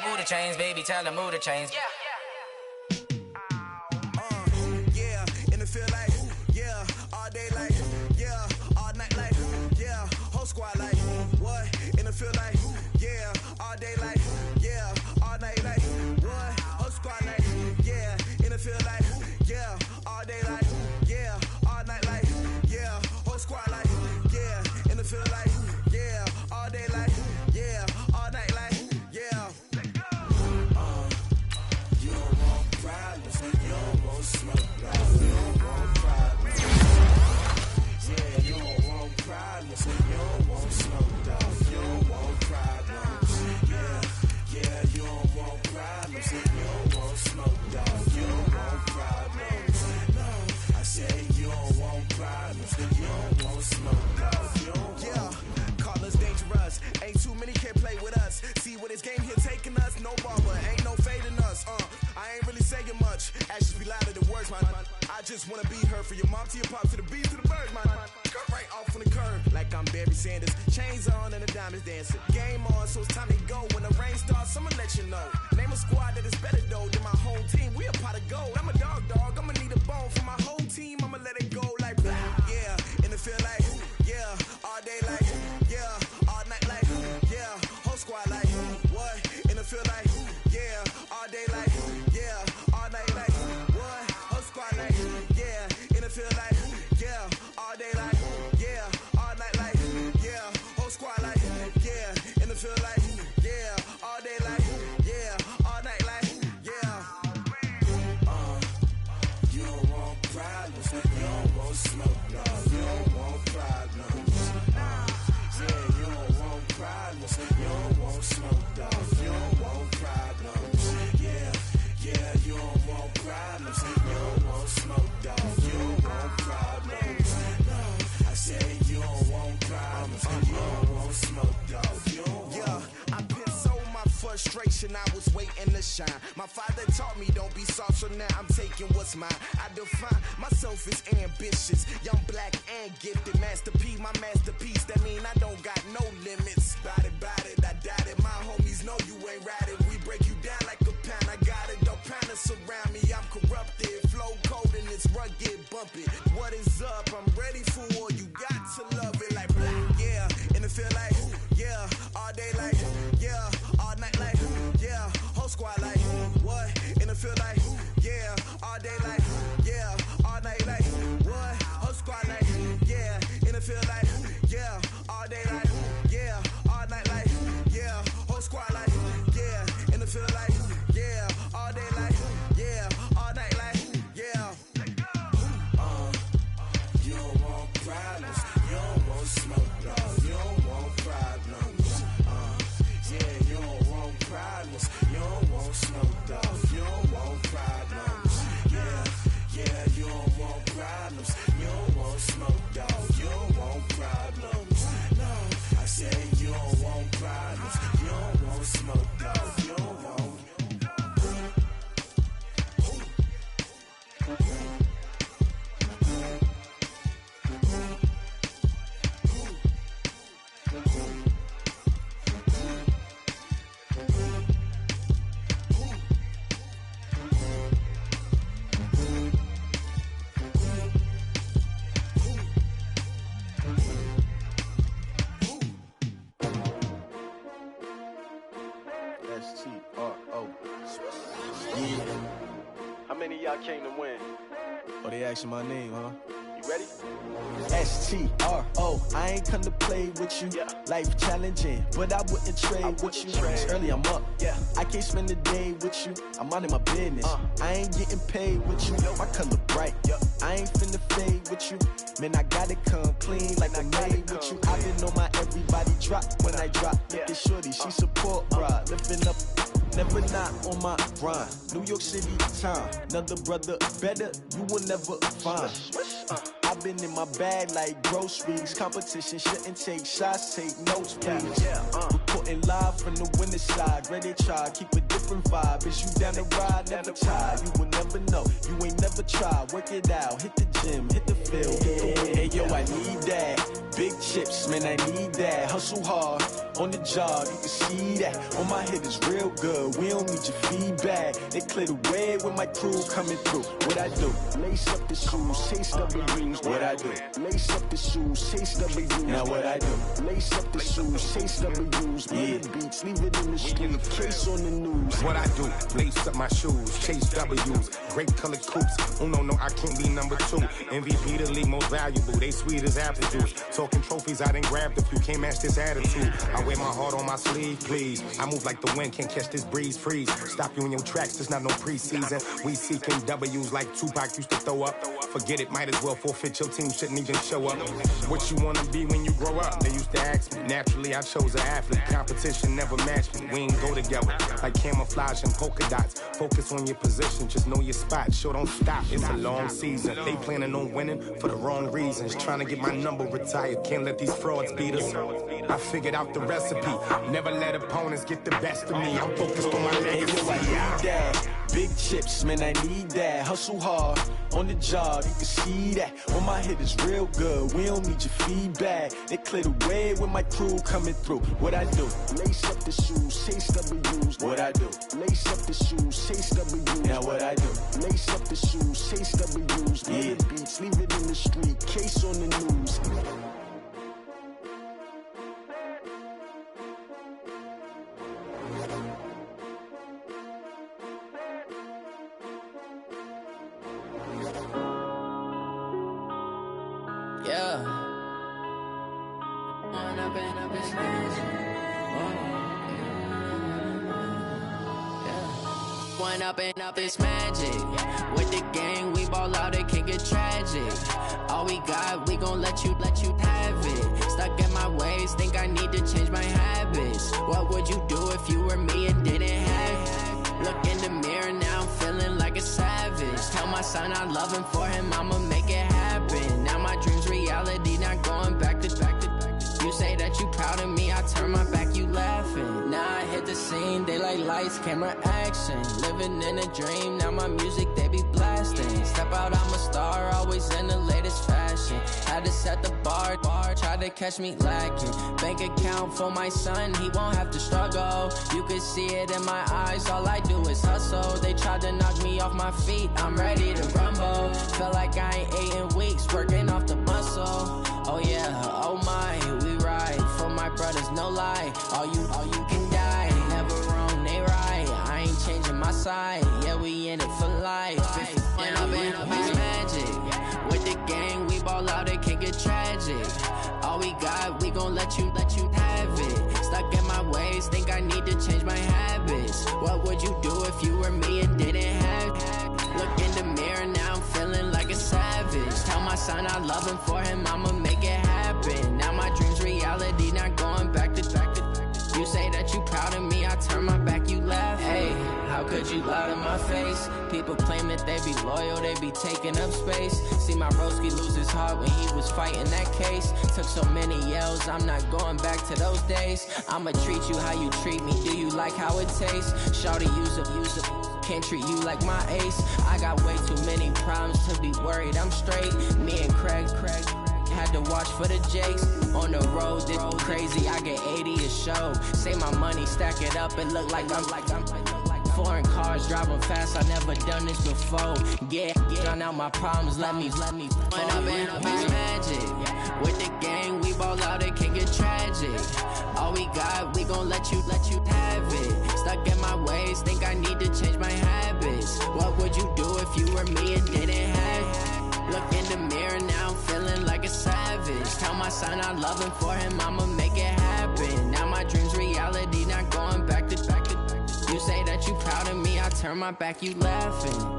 Move the chains, baby, tell them move the chains. Yeah, in the field like, yeah, all day like, yeah, all night like, yeah, whole squad like, what? In the field like, yeah, all day like, yeah, all night like, what? Whole squad like, yeah, in the field like, yeah, all day like, yeah, all night like, yeah, whole squad like, yeah, in the field like, yeah, all day like, yeah, all night like, yeah. You don't want problems, you don't want smoke, you don't want problems. Yeah, you don't want problems, you don't want smoke, dog. You don't want problems. Yeah, you don't want problems, you don't want smoke, dog. You don't want problems. No, I said you don't want problems, you don't want smoke, dog. You don't want. Call us dangerous, ain't too many can play with us. See what this game here taking us, no barber, ain't no fading us. I ain't really saying much, actions be louder than words, man. I just wanna be heard, for your mom to your pop, to the beat, to the birds, man. Cut right off on the curb, like I'm Barry Sanders. Chains on and the diamonds dancing. Game on, so it's time to go. When the rain starts, I'ma let you know. Name a squad that is better though than my home team. We a pot of gold. I'm a dog, I'ma need a bone for my whole team. I'ma let it go like, yeah, in the field like, yeah, all day like, yeah, all night like, yeah, whole squad like, what? In the field like, yeah, all day like, yeah, all night like, what? Whole squad like, yeah, in the field like, yeah, all day like, yeah, all night like, yeah, whole squad like, yeah, in the field like, yeah, all day like, yeah, all night like, yeah. You don't want problems, you don't want smoke, no, you don't want problems. Yeah, you don't want problems, you don't want smoke, dog. You don't want problems. Yeah, you don't want problems, you don't want smoke, dog. You don't want problems. No, I said you don't want problems, you don't want smoke, dog. You don't want. Yeah, I put so my frustration, I was waiting to shine. My father taught me don't be soft, so now I'm taking what's mine. I define myself as ambitious, young, black, and gifted. Masterpiece, my masterpiece, that mean I don't got no limits. Bout it, I doubt it. My homies know you ain't ride it. We break you down like a pound. I got it, don't pound us around me. I'm corrupted, flow cold and it's rugged, bump it. What is up? I'm ready for all you got. field like, yeah, all day like, yeah, all night like, yeah, whole squad like, yeah, in the field like, yeah, all day like, yeah, all night like, yeah. You don't want problems, you don't want smoke, dog, you don't want problems. Yeah, you don't want problems, you don't want smoke, dog, you don't want problems. Yeah, you don't want problems, you don't want smoke, dog, you don't want problems. No, I said you don't want problems, you don't want smoke, dog, you don't want. S-T-R-O. Yeah. How many of y'all came to win? Oh, they asking my name, huh? You ready? S-T-R-O. I ain't come to play with you. Yeah. Life challenging, but I wouldn't trade with you. It's early, I'm up. Yeah. I can't spend the day with you. I'm minding my business. I ain't getting paid with you. My color bright. Yeah. I ain't finna fade with you. Man, I gotta come clean like I made with you. I been on my everybody drop when I drop. Look at shorty, she support ride. Lifting up, never not on my grind. New York City time, another brother better, you will never find. I've been in my bag like groceries. Competition shouldn't take shots, take notes, please. Reporting live from the winter side. Ready to try, keep a different vibe. Is you down the ride, never tired. You will never know, you ain't never tried. Work it out, hit the gym, hit the field. Hey yo, I need that. Big chips, man, I need that. Hustle hard, on the job, you can see that. On my head is real good, we don't need your feedback. They clear the way with my crew coming through. What I do? Lace up the shoes, chase W's. What I do? Lace up the shoes, chase W's. Now what I do? Lace up the shoes, chase W's. Yeah, beats, leave it in the street, case on the news. What I do? Lace up my shoes, chase W's. Grape colored coops. Oh no, I can't be number 2. MVP the league most valuable. They sweet as apple juice. Talking trophies, I done grabbed a few. Can't match this attitude. I wear my heart on my sleeve, please. I move like the wind, can't catch this breeze, freeze. Stop you in your tracks, there's not no preseason. We seeking W's like Tupac used to throw up. Forget it, might as well forfeit. Your team shouldn't even show up. What you wanna be when you grow up? They used to ask me. Naturally, I chose an athlete. Competition never matched me. We ain't go together like camouflage and polka dots. Focus on your position, just know your spot. Sure, don't stop. It's a long season. They planning on winning for the wrong reasons. Trying to get my number retired. Can't let these frauds beat us. I figured out the recipe. Never let opponents get the best of me. I'm focused on my legacy. I need that. Big chips, man, I need that. Hustle hard, on the job, you can see that. On my head is real good, we don't need your feedback. They clear the way with my crew coming through. What I do? Lace up the shoes, chase W's. What I do? Lace up the shoes, chase W's. Now what I do? Lace up the shoes, chase W's. Yeah, beats, leave it in the street, case on the news. Yeah. One up and up is magic. With the gang, we ball out, it can get tragic. All we got, we gon' let you have it. Stuck in my ways, think I need to change my habits. What would you do if you were me and didn't have it? Look in the mirror, now I'm feeling like a savage. Tell my son I love him, for him I'ma make it happen. Now my dream's reality, not going back to. You say that you proud of me, I turn my back, you laughing. Now I hit the scene, they like lights, camera, action. Living in a dream, now my music, they be blasting. Step out, I'm a star, always in the latest fashion. Had to set the bar, try to catch me lacking. Bank account for my son, he won't have to struggle. You could see it in my eyes, all I do is hustle. They tried to knock me off my feet, I'm ready to rumble. Felt like I ain't ate in weeks, working off the muscle. Oh yeah, oh my, we ride for my brothers, no lie. All you can die, never wrong, they right. I ain't changing my side, yeah, we in it for life. When I've been magic, with the gang, we ball out, it can get tragic. gon' let you have it. Stuck in my ways, think I need to change my habits. What would you do if you were me and didn't have it? Look in the mirror, now I'm feeling like a savage. Tell my son I love him, for him I'ma make it happen. Now my dream's reality, not going back to. You say that you proud of me, I turn my back, you laugh. Hey, how could you lie to my face? People claim that they be loyal, they be taking up space. See my broski lose his heart when he was fighting that case. Took so many yells, I'm not going back to those days. I'ma treat you how you treat me, do you like how it tastes? Shawty, use up, can't treat you like my ace. I got way too many problems to be worried, I'm straight. Me and Craig had to watch for the Jakes. On the road, this crazy, I get 80 a show. Say my money, stack it up, it look like I'm foreign cars, driving fast, I never done this before. Yeah, drown out my problems, let me run up and up is magic. With the gang, we ball out, it can get tragic. All we got, we gon' let you have it. Stuck in my ways, think I need to change my habits. What would you do if you were me and didn't have it? Look in the mirror, now I'm feeling like a savage. Tell my son I love him, for him I'ma make it happen. Now my dream's reality, not going back to. You say that you proud of me, I turn my back, you laughing.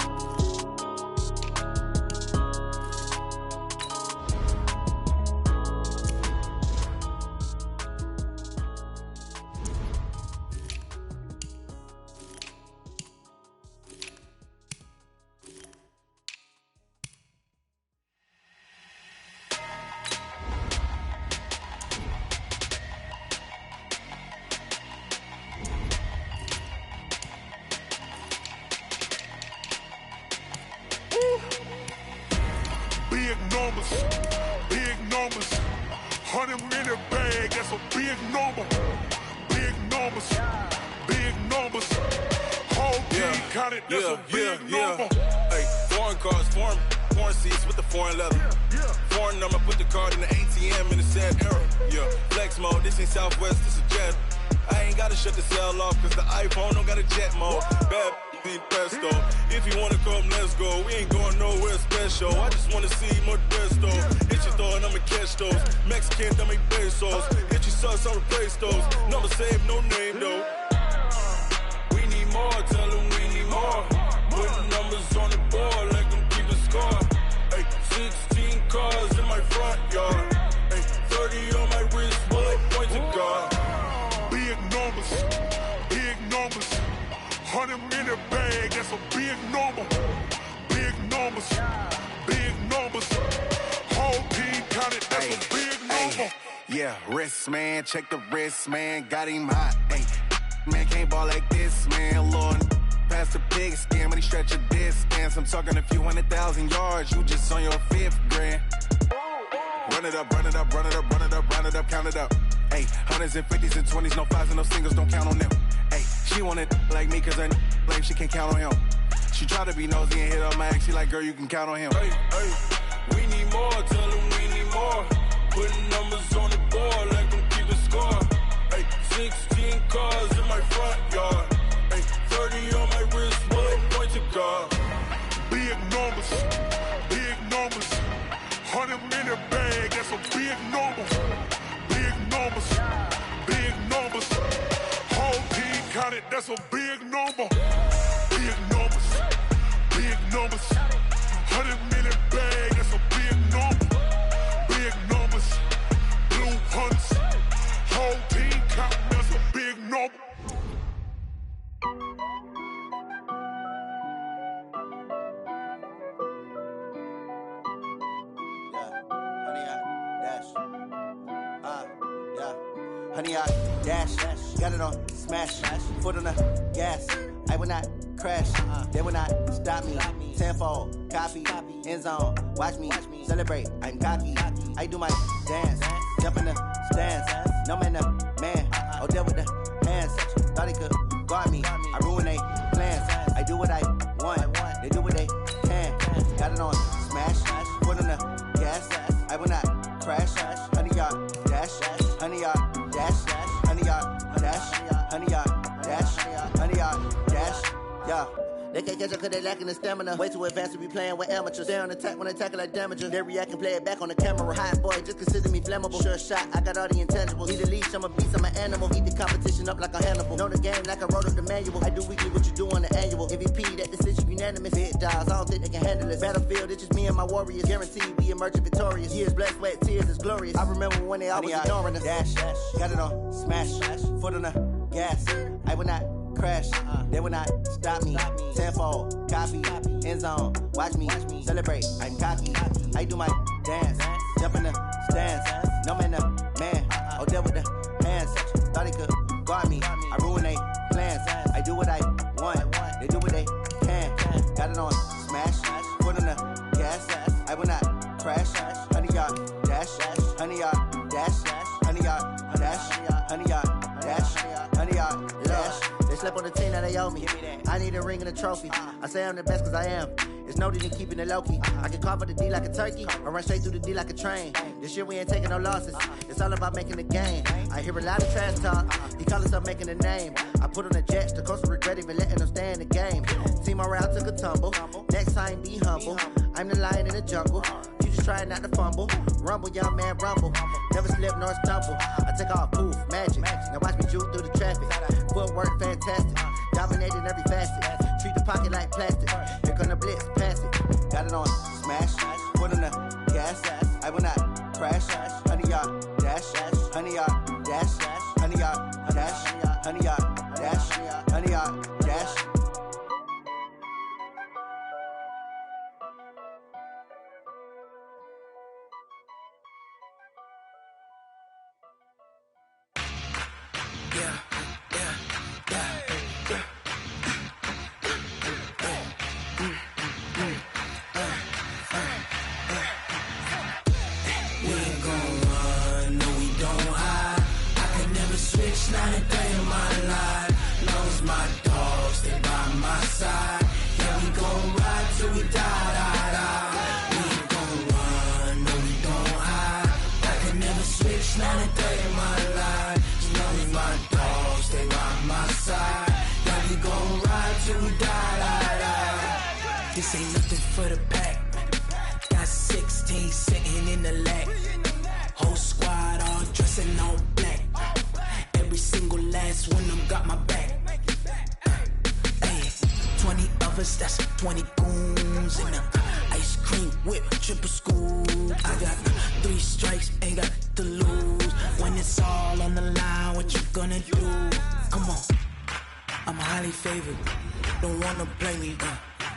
Big numbers, 100 in the bag, that's a big number. Big numbers, whole team counted, that's a big number. Hey, foreign cars, foreign seats with the foreign leather. Foreign number, put the card in the ATM in the sad era. Yeah, flex mode, this ain't Southwest, this a jet. I ain't gotta shut the cell off, cause the iPhone don't got a jet mode. Bad need pesto. If you wanna come, let's go. We ain't going nowhere special. I just wanna see Modesto. Hit your thought, I'ma catch those. Mexican, I make pesos. Hit your sus, I'll replace those. Number saved, no name though. We need more, tell them we need more. Putting numbers on the board like I'm keeping score. Hey, 16 cars in my front yard. Hey, 30 on my wrist, bullet point to God. Big numbers, 100 in the bag, that's a big number. Big numbers, whole team counted, that's a big number. Yeah, wrist man, check the wrist man, got him hot. Ay, man can't ball like this, man. Lord, past the pig skin, when he stretch a distance. I'm talking a few 100,000 yards, you just on your 5th grand. Run it up, count it up. Ay, hundreds and 50s and 20s, no 5s and no singles, don't count on them. Ay, she want it like me, cause her blame, she can't count on him. She try to be nosy and hit up my ex, she like, girl, you can count on him. Hey, we need more, tell them we need more. Putting numbers on the board like I'm keeping score. Hey, 16 cars in my front yard. Hey, 30 on my wrist, bullet point to God. Big numbers, 100 in the bag, that's a big number. Big numbers, whole team counted, that's a big number. Big numbers, 100 in the bag, that's a big number. Big numbers, blue hunts, whole team counting, that's a big number. Honey, I dash, got it on smash, foot on the gas. I will not crash, they will not stop me. Tenfold, copy, end zone, watch me celebrate. I'm cocky, I do my dance, jump in the stands. No man, oh, deal with the hands. Thought he could guard me, I ruin they plans. I do what I want, they do what they can. Got it on smash, foot on the gas. I will not crash, honey, y'all dash, honey, y'all dash, honey, y'all dash, honey, y'all dash, honey, y'all dash, yeah. They can't catch up cause they lacking the stamina. Way too advanced to be playing with amateurs. Stay on attack when they tackle like damages. They react and play it back on the camera. Hot boy, just consider me flammable. Sure shot, I got all the intangibles. Need a leash, I'm a beast, I'm an animal. Eat the competition up like a Hannibal. Know the game like I wrote up the manual. I do weekly what you do on the annual. MVP, that decision unanimous. Big dogs, I don't think they can handle it. Battlefield, it's just me and my warriors. Guaranteed we emerging victorious. Years, blood, sweat, tears, it's glorious. I remember when they always ignoring us. Dash, got it on, smash, foot on the gas. I will not crash, they will not stop me. Tenfold, copy, end zone, watch me celebrate. I'm cocky, I do my dance, jump in the stands. No man, the man, oh, there with the hands. Thought he could guard me, I ruin they plans. I do what I want, they do what they can. Got it on, smash, foot on the gas. I will not crash, 100 yard dash, 100 yard dash, 100 yard dash, 100 yard dash, 100 yard dash. They slept on the team that they owe me. I need a ring and a trophy. I say I'm the best cause I am. It's noted in keeping it low-key. I can carve up the D like a turkey or run straight through the D like a train. This year we ain't taking no losses. It's all about making the game. I hear a lot of trash talk. He call himself making a name. I put on the jets. The coach will regret even letting them stay in the game. Team morale took a tumble. Next time be humble. I'm the lion in the jungle. You just trying not to fumble. Rumble, young man, rumble. Never slip nor stumble. I take off, poof, magic. Now watch me juke through the traffic. Footwork fantastic. Dominating every facet. Treat the pocket like plastic. Here come the blitz, pass it. Got it on, smash. Foot on the gas. I will not crash. 100 yard dash. 100 yard dash. 100 yard dash. 100 yard dash. 100 yard dash. Not a day in my life. Knows my dogs, stay by my side. Yeah, we gon' ride till we die, die, die. We ain't gon' run, no, we gon' hide. I can never switch, not a day in my life. Knows my dogs, stay by my side. Yeah, we gon' ride till we die, die, die. This ain't nothing for the pack. Got 16 sitting in the lap. Whole squad all dressing all black. Every single last one of them got my back. Hey, 20 of us, that's 20 goons. And ice cream whip, triple scoop. I got 3 strikes, ain't got to lose. When it's all on the line, what you gonna do? Come on, I'm highly favored. Don't wanna play me,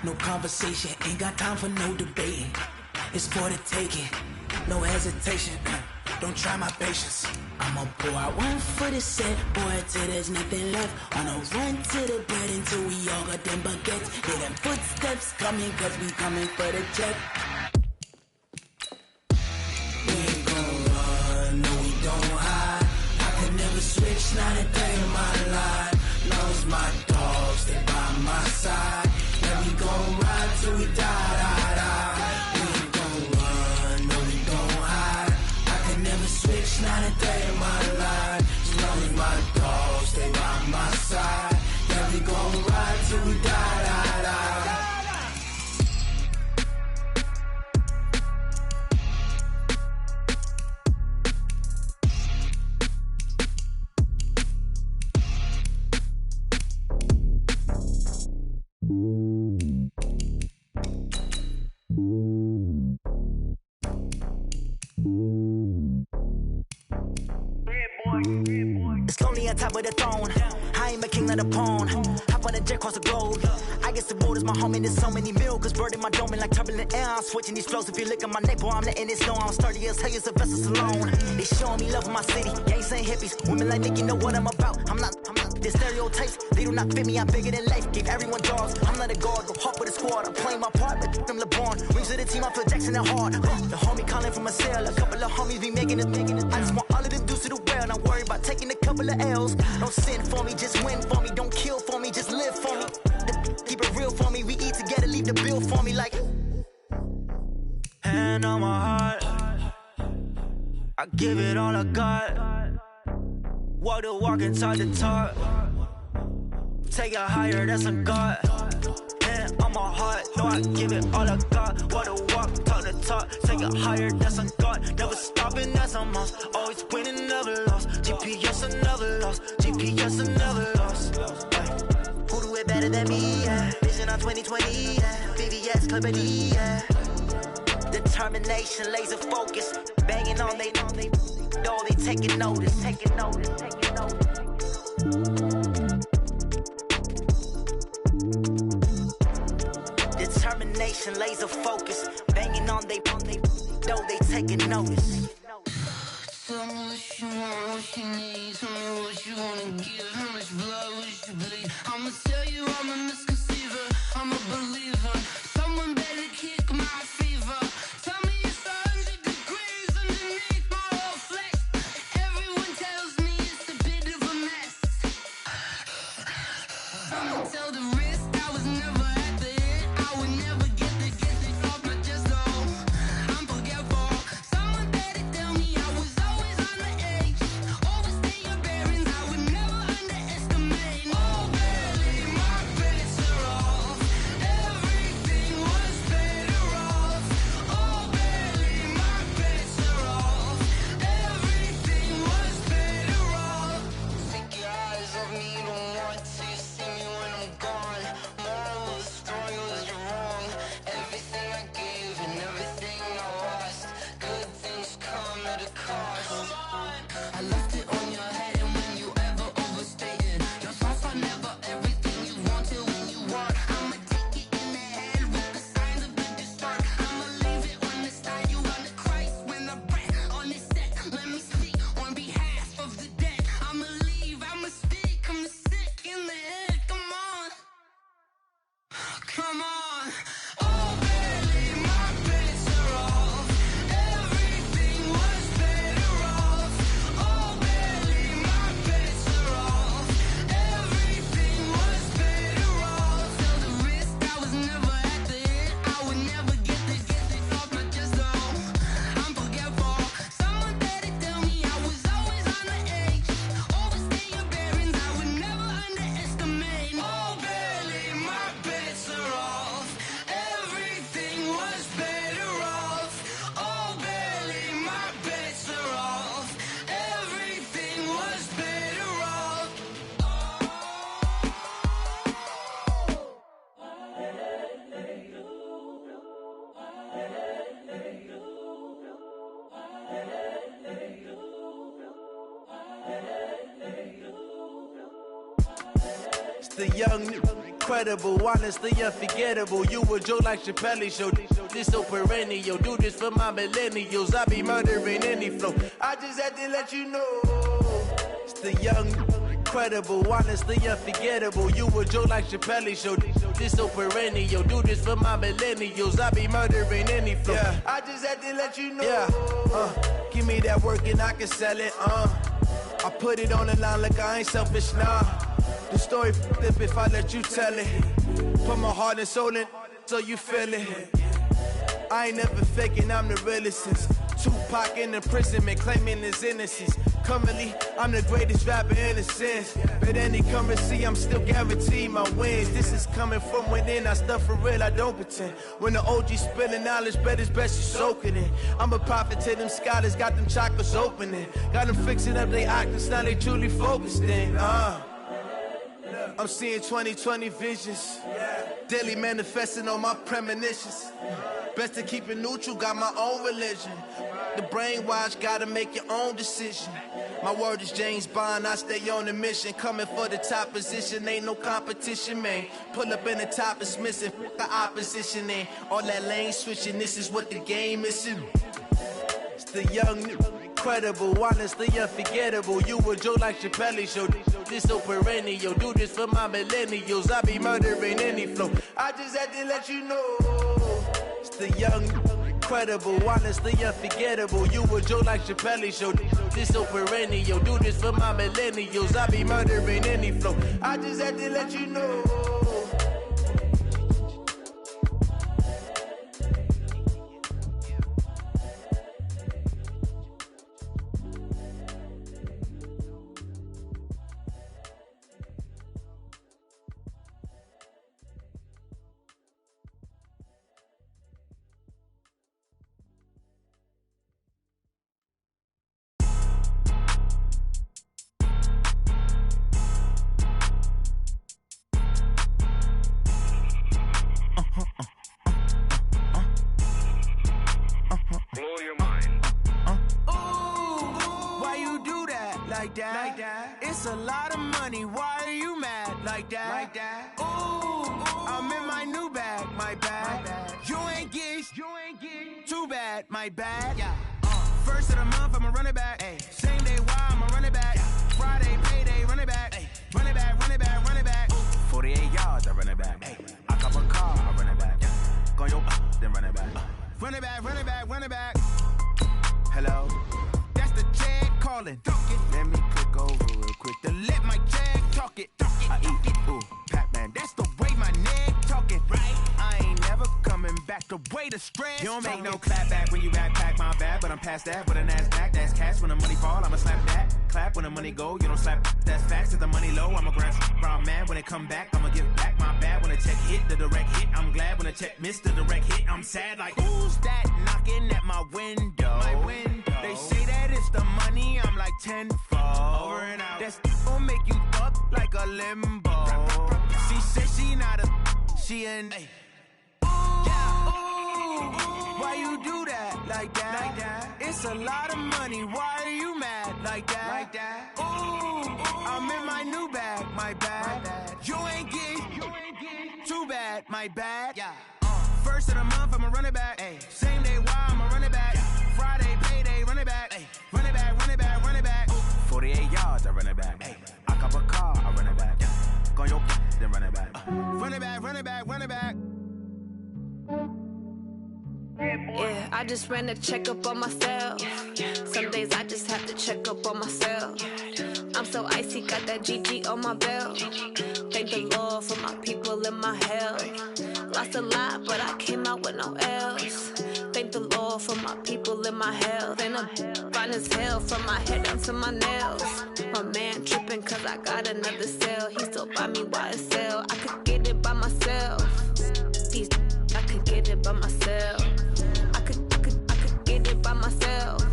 no conversation. Ain't got time for no debating. It's for the taking, no hesitation. Don't try my patience. I'ma pour out one for the set, boy, till there's nothing left. On a run to the bread until we all got them baguettes. Hear them footsteps coming, cause we coming for the check. We ain't gon' run, no, we don't hide. I can never switch, not a day in my life. Knows my dogs, stay by my side. Yeah, we gon' ride till we die, die, die. We ain't gon' run, no, we don't hide. I can never switch, not a day in my life. As long as my dogs stay by my side. Yeah, we gon' ride till we die, die, die. It's lonely on top of the throne. I ain't a king, not a pawn. Hop on a jet across the globe. I guess the world is my home and there's so many milkers. Bird in my dome and like turbulent air. I'm switching these flows. If you look at my neck, boy, I'm letting it snow. I'm sturdy as hell as a vessel alone. They showing me love in my city. Gangs ain't hippies. Women like Nicky know what I'm about. I'm not. The stereotypes, they do not fit me. I'm bigger than life. Give everyone dogs. I'm not a guard. Go hard with a squad. I'm playing my part, but them LeBron. Rings to the team. I feel Jackson and hard. The homie calling from a cell. A couple of homies be making it. I just want all of them dudes to do well. Not worry about taking a couple of L's. Don't sin for me, just win for me. Don't kill for me, just live for me. Keep it real for me. We eat together, leave the bill for me like. Hand on my heart, I give it all I got. Walk the walk and talk the talk. Take it higher, that's a God. spot, give it all I got. What a walk, talk the talk, take it higher, that's a god. Never stopping, that's a must. Always winning, never lost. GPS, I never lost. GPS, I never lost. Who do it better than me? Yeah. Vision on 2020, yeah. VVS, Clarity, yeah. Determination, laser focus, banging on they know they taking notice. Determination, laser focus, banging on they know they taking notice. Tell me what you want, what you need. Tell me what you wanna give. How much blood would you bleed? I'ma tell you I'm a misconceiver. I'm a believer. Someone better kick my fever. Tell me it's 100 degrees underneath my whole flesh. Everyone tells me it's a bit of a mess. I'ma tell the risk I was never at the end. I would never get it off my chest though. I'm forgetful. Someone better tell me I was always on the edge. Overstay your bearings, I would never underestimate. Oh barely, my bets are off. Everything was better off. Oh barely, my bets are off. Everything was better off. Take your eyes off me, don't want to see me when I'm gone. Moral of the story was you're wrong. Everything I gave and everything I lost. Good things come at a cost. I left it on your head, and when you ever overstated, your thoughts are never everything you wanted when you want. I'ma take it in the head with the signs of the distort. I'ma leave it on the side. You on the Christ when I breath on this set. Let me speak on behalf of the dead. I'ma leave, I'ma speak. I'm the sick in the head. Come on. Come on. Oh, barely, my bets are off. Everything was better off. Oh, barely, my bets are off. Everything was better off. Tell the risk I was never at the end. I would never get it off my chest though. I'm forgetful. Someone better tell me I was always on the edge. Overstay your bearings, I would never underestimate. Oh, barely, my bets are off. Everything was better off. Oh, barely, my bets are off. Everything was better off. It's the young, incredible, honestly unforgettable. You a joke like Chappelle show. This so perennial. Do this for my millennials. I be murdering any flow. I just had to let you know. It's the young, incredible, honestly unforgettable. You a joke like Chappelle show. This so perennial. Do this for my millennials. I be murdering any flow. Yeah. I just had to let you know. Yeah. Give me that work and I can sell it. I put it on the line like I ain't selfish, nah. The story flip if I let you tell it. Put my heart and soul in so you feel it. I ain't never faking, I'm the realest since Tupac in imprisonment, claiming his innocence. Currently, I'm the greatest rapper in a sense. But any currency, I'm still guaranteed my wins. This is coming from within, I stuff for real, I don't pretend. When the OG spilling knowledge, bet it's best you soak it in. I'm a prophet to them scholars, got them chakras opening. Got them fixing up they octaves, now they truly focused in. I'm seeing 2020 visions. Daily manifesting on my premonitions. Best to keep it neutral, got my own religion. The brainwash, gotta make your own decision. My word is James Bond, I stay on a mission. Coming for the top position, ain't no competition, man. Pull up in the top, it's missing, the opposition ain't. All that lane switching, this is what the game is. It's the young, incredible, honestly unforgettable. You a joke like Chappelle show. This so perennial. Do this for my millennials. I be murdering any flow. I just had to let you know. It's the young, incredible, honestly unforgettable. You a joke like Chappelle show. This so perennial. Do this for my millennials. I be murdering any flow. I just had to let you know. like that. It's a lot of money, why are you mad like that? Ooh, I'm in my new bag, my bad. You ain't get too bad, my bad. First of the month, I'ma run it back. Same day, why I'ma run it back. Friday, payday, run it back. Run it back, run it back, run it back. 48 yards, I run it back. I cop a car, I run it back. Go your then run it back. Run it back, run it back, run it back. Hello, that's the jag calling. Let me click over real quick to let my jag talk it. I eat it, ooh, Pac-Man. That's the way my neck talking. Right, I ain't never coming back. The way the stress. You don't make no clap back when you backpack my bad, but I'm past that with a NASDAQ. That's cash when the money fall. I'ma slap that. Clap when the money go. You don't slap. That's facts. If the money low, I'ma grab brown man when it come back. I'ma give back my bad when the check hit the direct hit. I'm glad when the check missed the direct hit. I'm sad like who's that knocking at my window? They say that it's the money. I'm like tenfold. Over and out. That's gon' make you up like a limbo. She said she not a. She an. Why you do that like that? It's a lot of money. Why are you mad like that? Ooh, I'm in my new bag, my bad. You ain't get too bad, my bad. First of the month, I'ma run it back. Same day, why I'ma run it back. Friday, payday, run it back. Run it back, run it back, run it back. 48 yards, I run it back. I cop a car, I run it back. Go your then run it back. Run it back, run it back, run it back. Yeah, I just ran a checkup on myself. Some days I just have to check up on myself. I'm so icy, got that GG on my belt. Thank the Lord for my people in my health. Lost a lot, but I came out with no L's. Thank the Lord for my people in my health. And I'm fine as hell from my head down to my nails. My man tripping cause I got another cell. He still buy me YSL. I could get it by myself. These I could get it by myself. I could get it by myself.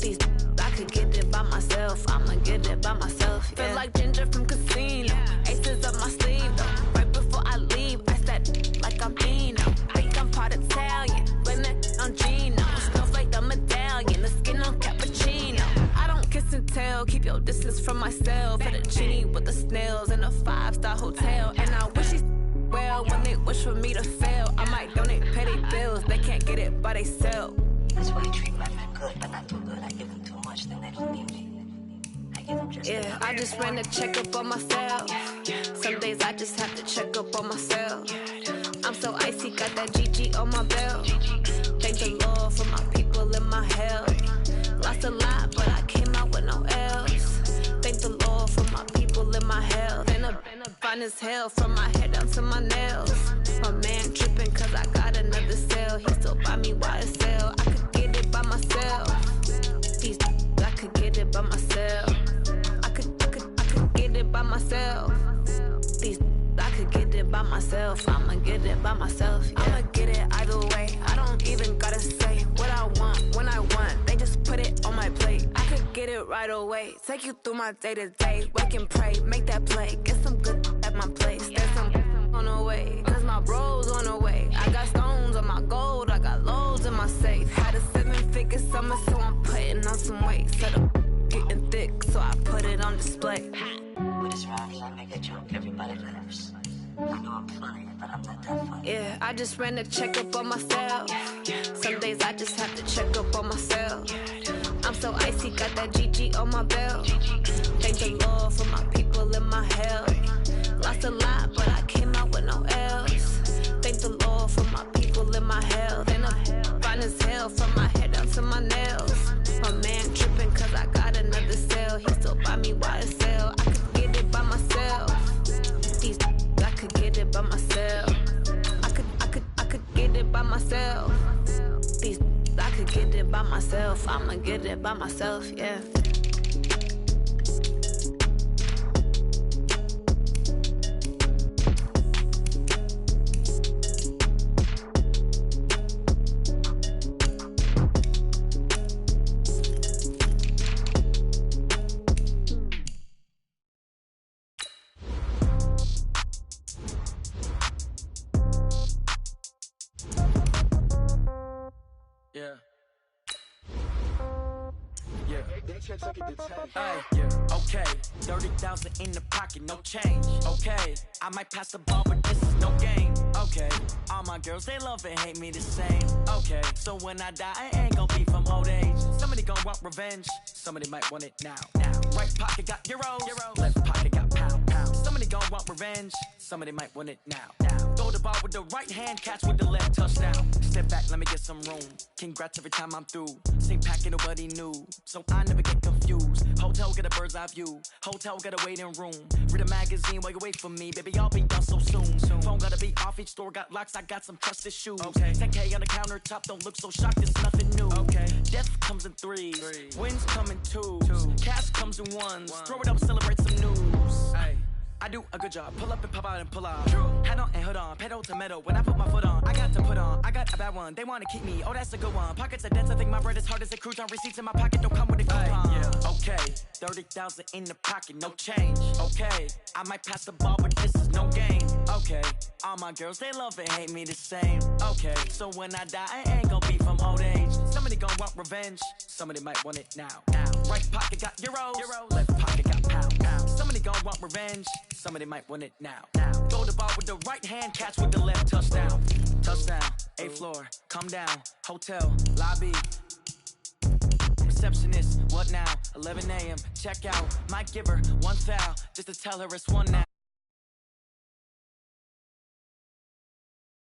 These I could get it by myself. I'ma get it by myself. Yeah. Feel like Ginger from Casino. Aces up my sleeve though. Right before I leave, I said like I'm Dino. Think I'm part Italian, blame that on Gino. Snowflake the medallion, the skin on cappuccino. I don't kiss and tell, keep your distance from myself. At a genie with the snails in a 5-star hotel. And I wish he's well when they wish for me to fail. I might donate, pay their bills, they can't get it by they sell. That's why you treat my friend good, but not too good. I give them too much, then they don't need me. I give them just yeah, I just ran a checkup on myself. Some days I just have to check up on myself. I'm so icy, got that GG on my belt. Thank the Lord for my people in my health. Lost a lot, but I came out with no L's. Thank the Lord for my people in my health. And I'm fine as hell from my head down to my nails. My man tripping cause I got another cell. He still buy me YSL. I could get it by myself. These I could get it by myself. I could get it by myself. These I could get it by myself. I'ma get it by myself. Yeah. I'ma get it either way. I don't even gotta say what I want when I want. They just put it on my plate. I could get it right away. Take you through my day to day. Wake and pray, make that play. Get some good at my place. There's some on the way. Cause my bro's on the way. I got stones on my gold. I got loads in my safe. Had a 7-figure summer, so I'm putting on some weight. Set up getting thick, so I put it on display. With this round, I make a joke, everybody laughs. I know I'm funny, but I'm not that funny. Yeah, I just ran a checkup on myself. Some days I just have to check up on myself. I'm so icy, got that GG on my belt. Thank the Lord for my people in my health. Lost a lot, but I came out with no L's. Thank the Lord for my people in my health. And I'm fine as hell from my head down to my nails. My man tripping cause I got another cell. He still buy me YSL. I could get it by myself. These I could get it by myself. I could get it by myself. These I could get it by myself. I'ma get it by myself, yeah. Okay, 30,000 in the pocket, no change. Okay, I might pass the ball, but this is no game. Okay, all my girls, they love and hate me the same. Okay, so when I die, I ain't gon' be from old age. Somebody gon' want revenge, somebody might want it now. Right pocket got euros, left pocket got pound. Somebody gon' want revenge, somebody might want it now. Throw the ball with the right hand, catch with the left, touchdown. Step back, let me get some room. Congrats every time I'm through. Same packet, nobody knew, so I never get confused. Hotel get a bird's eye view, hotel get a waiting room. Read a magazine while you wait for me, baby, I'll be done so soon. Phone gotta be off, each store got locks, I got some trusted shoes. 10K on the countertop, don't look so shocked, it's nothing new. Death comes in threes, wins come in twos, cash comes in ones. Throw it up, celebrate some news. I do a good job, pull up and pop out and pull out. Hat on and hood on, pedal to metal. When I put my foot on, I got to put on. I got a bad one, they wanna keep me, oh that's a good one. Pockets are dense, I think my bread is hard as a crouton. Receipts in my pocket don't come with a coupon. Okay, 30,000 in the pocket, no change. Okay, I might pass the ball, but this is no game. Okay, all my girls, they love and hate me the same. Okay, so when I die, I ain't gon' be from old age. Somebody gon' want revenge, somebody might want it now. Right pocket got euros, left pocket got pound. Somebody gon' want revenge, somebody might want it now. Throw the ball with the right hand, catch with the left, touchdown. Touchdown, 8th floor, come down, hotel, lobby. Receptionist, what now? 11 a.m., check out. Might give her one foul, just to tell her it's one now.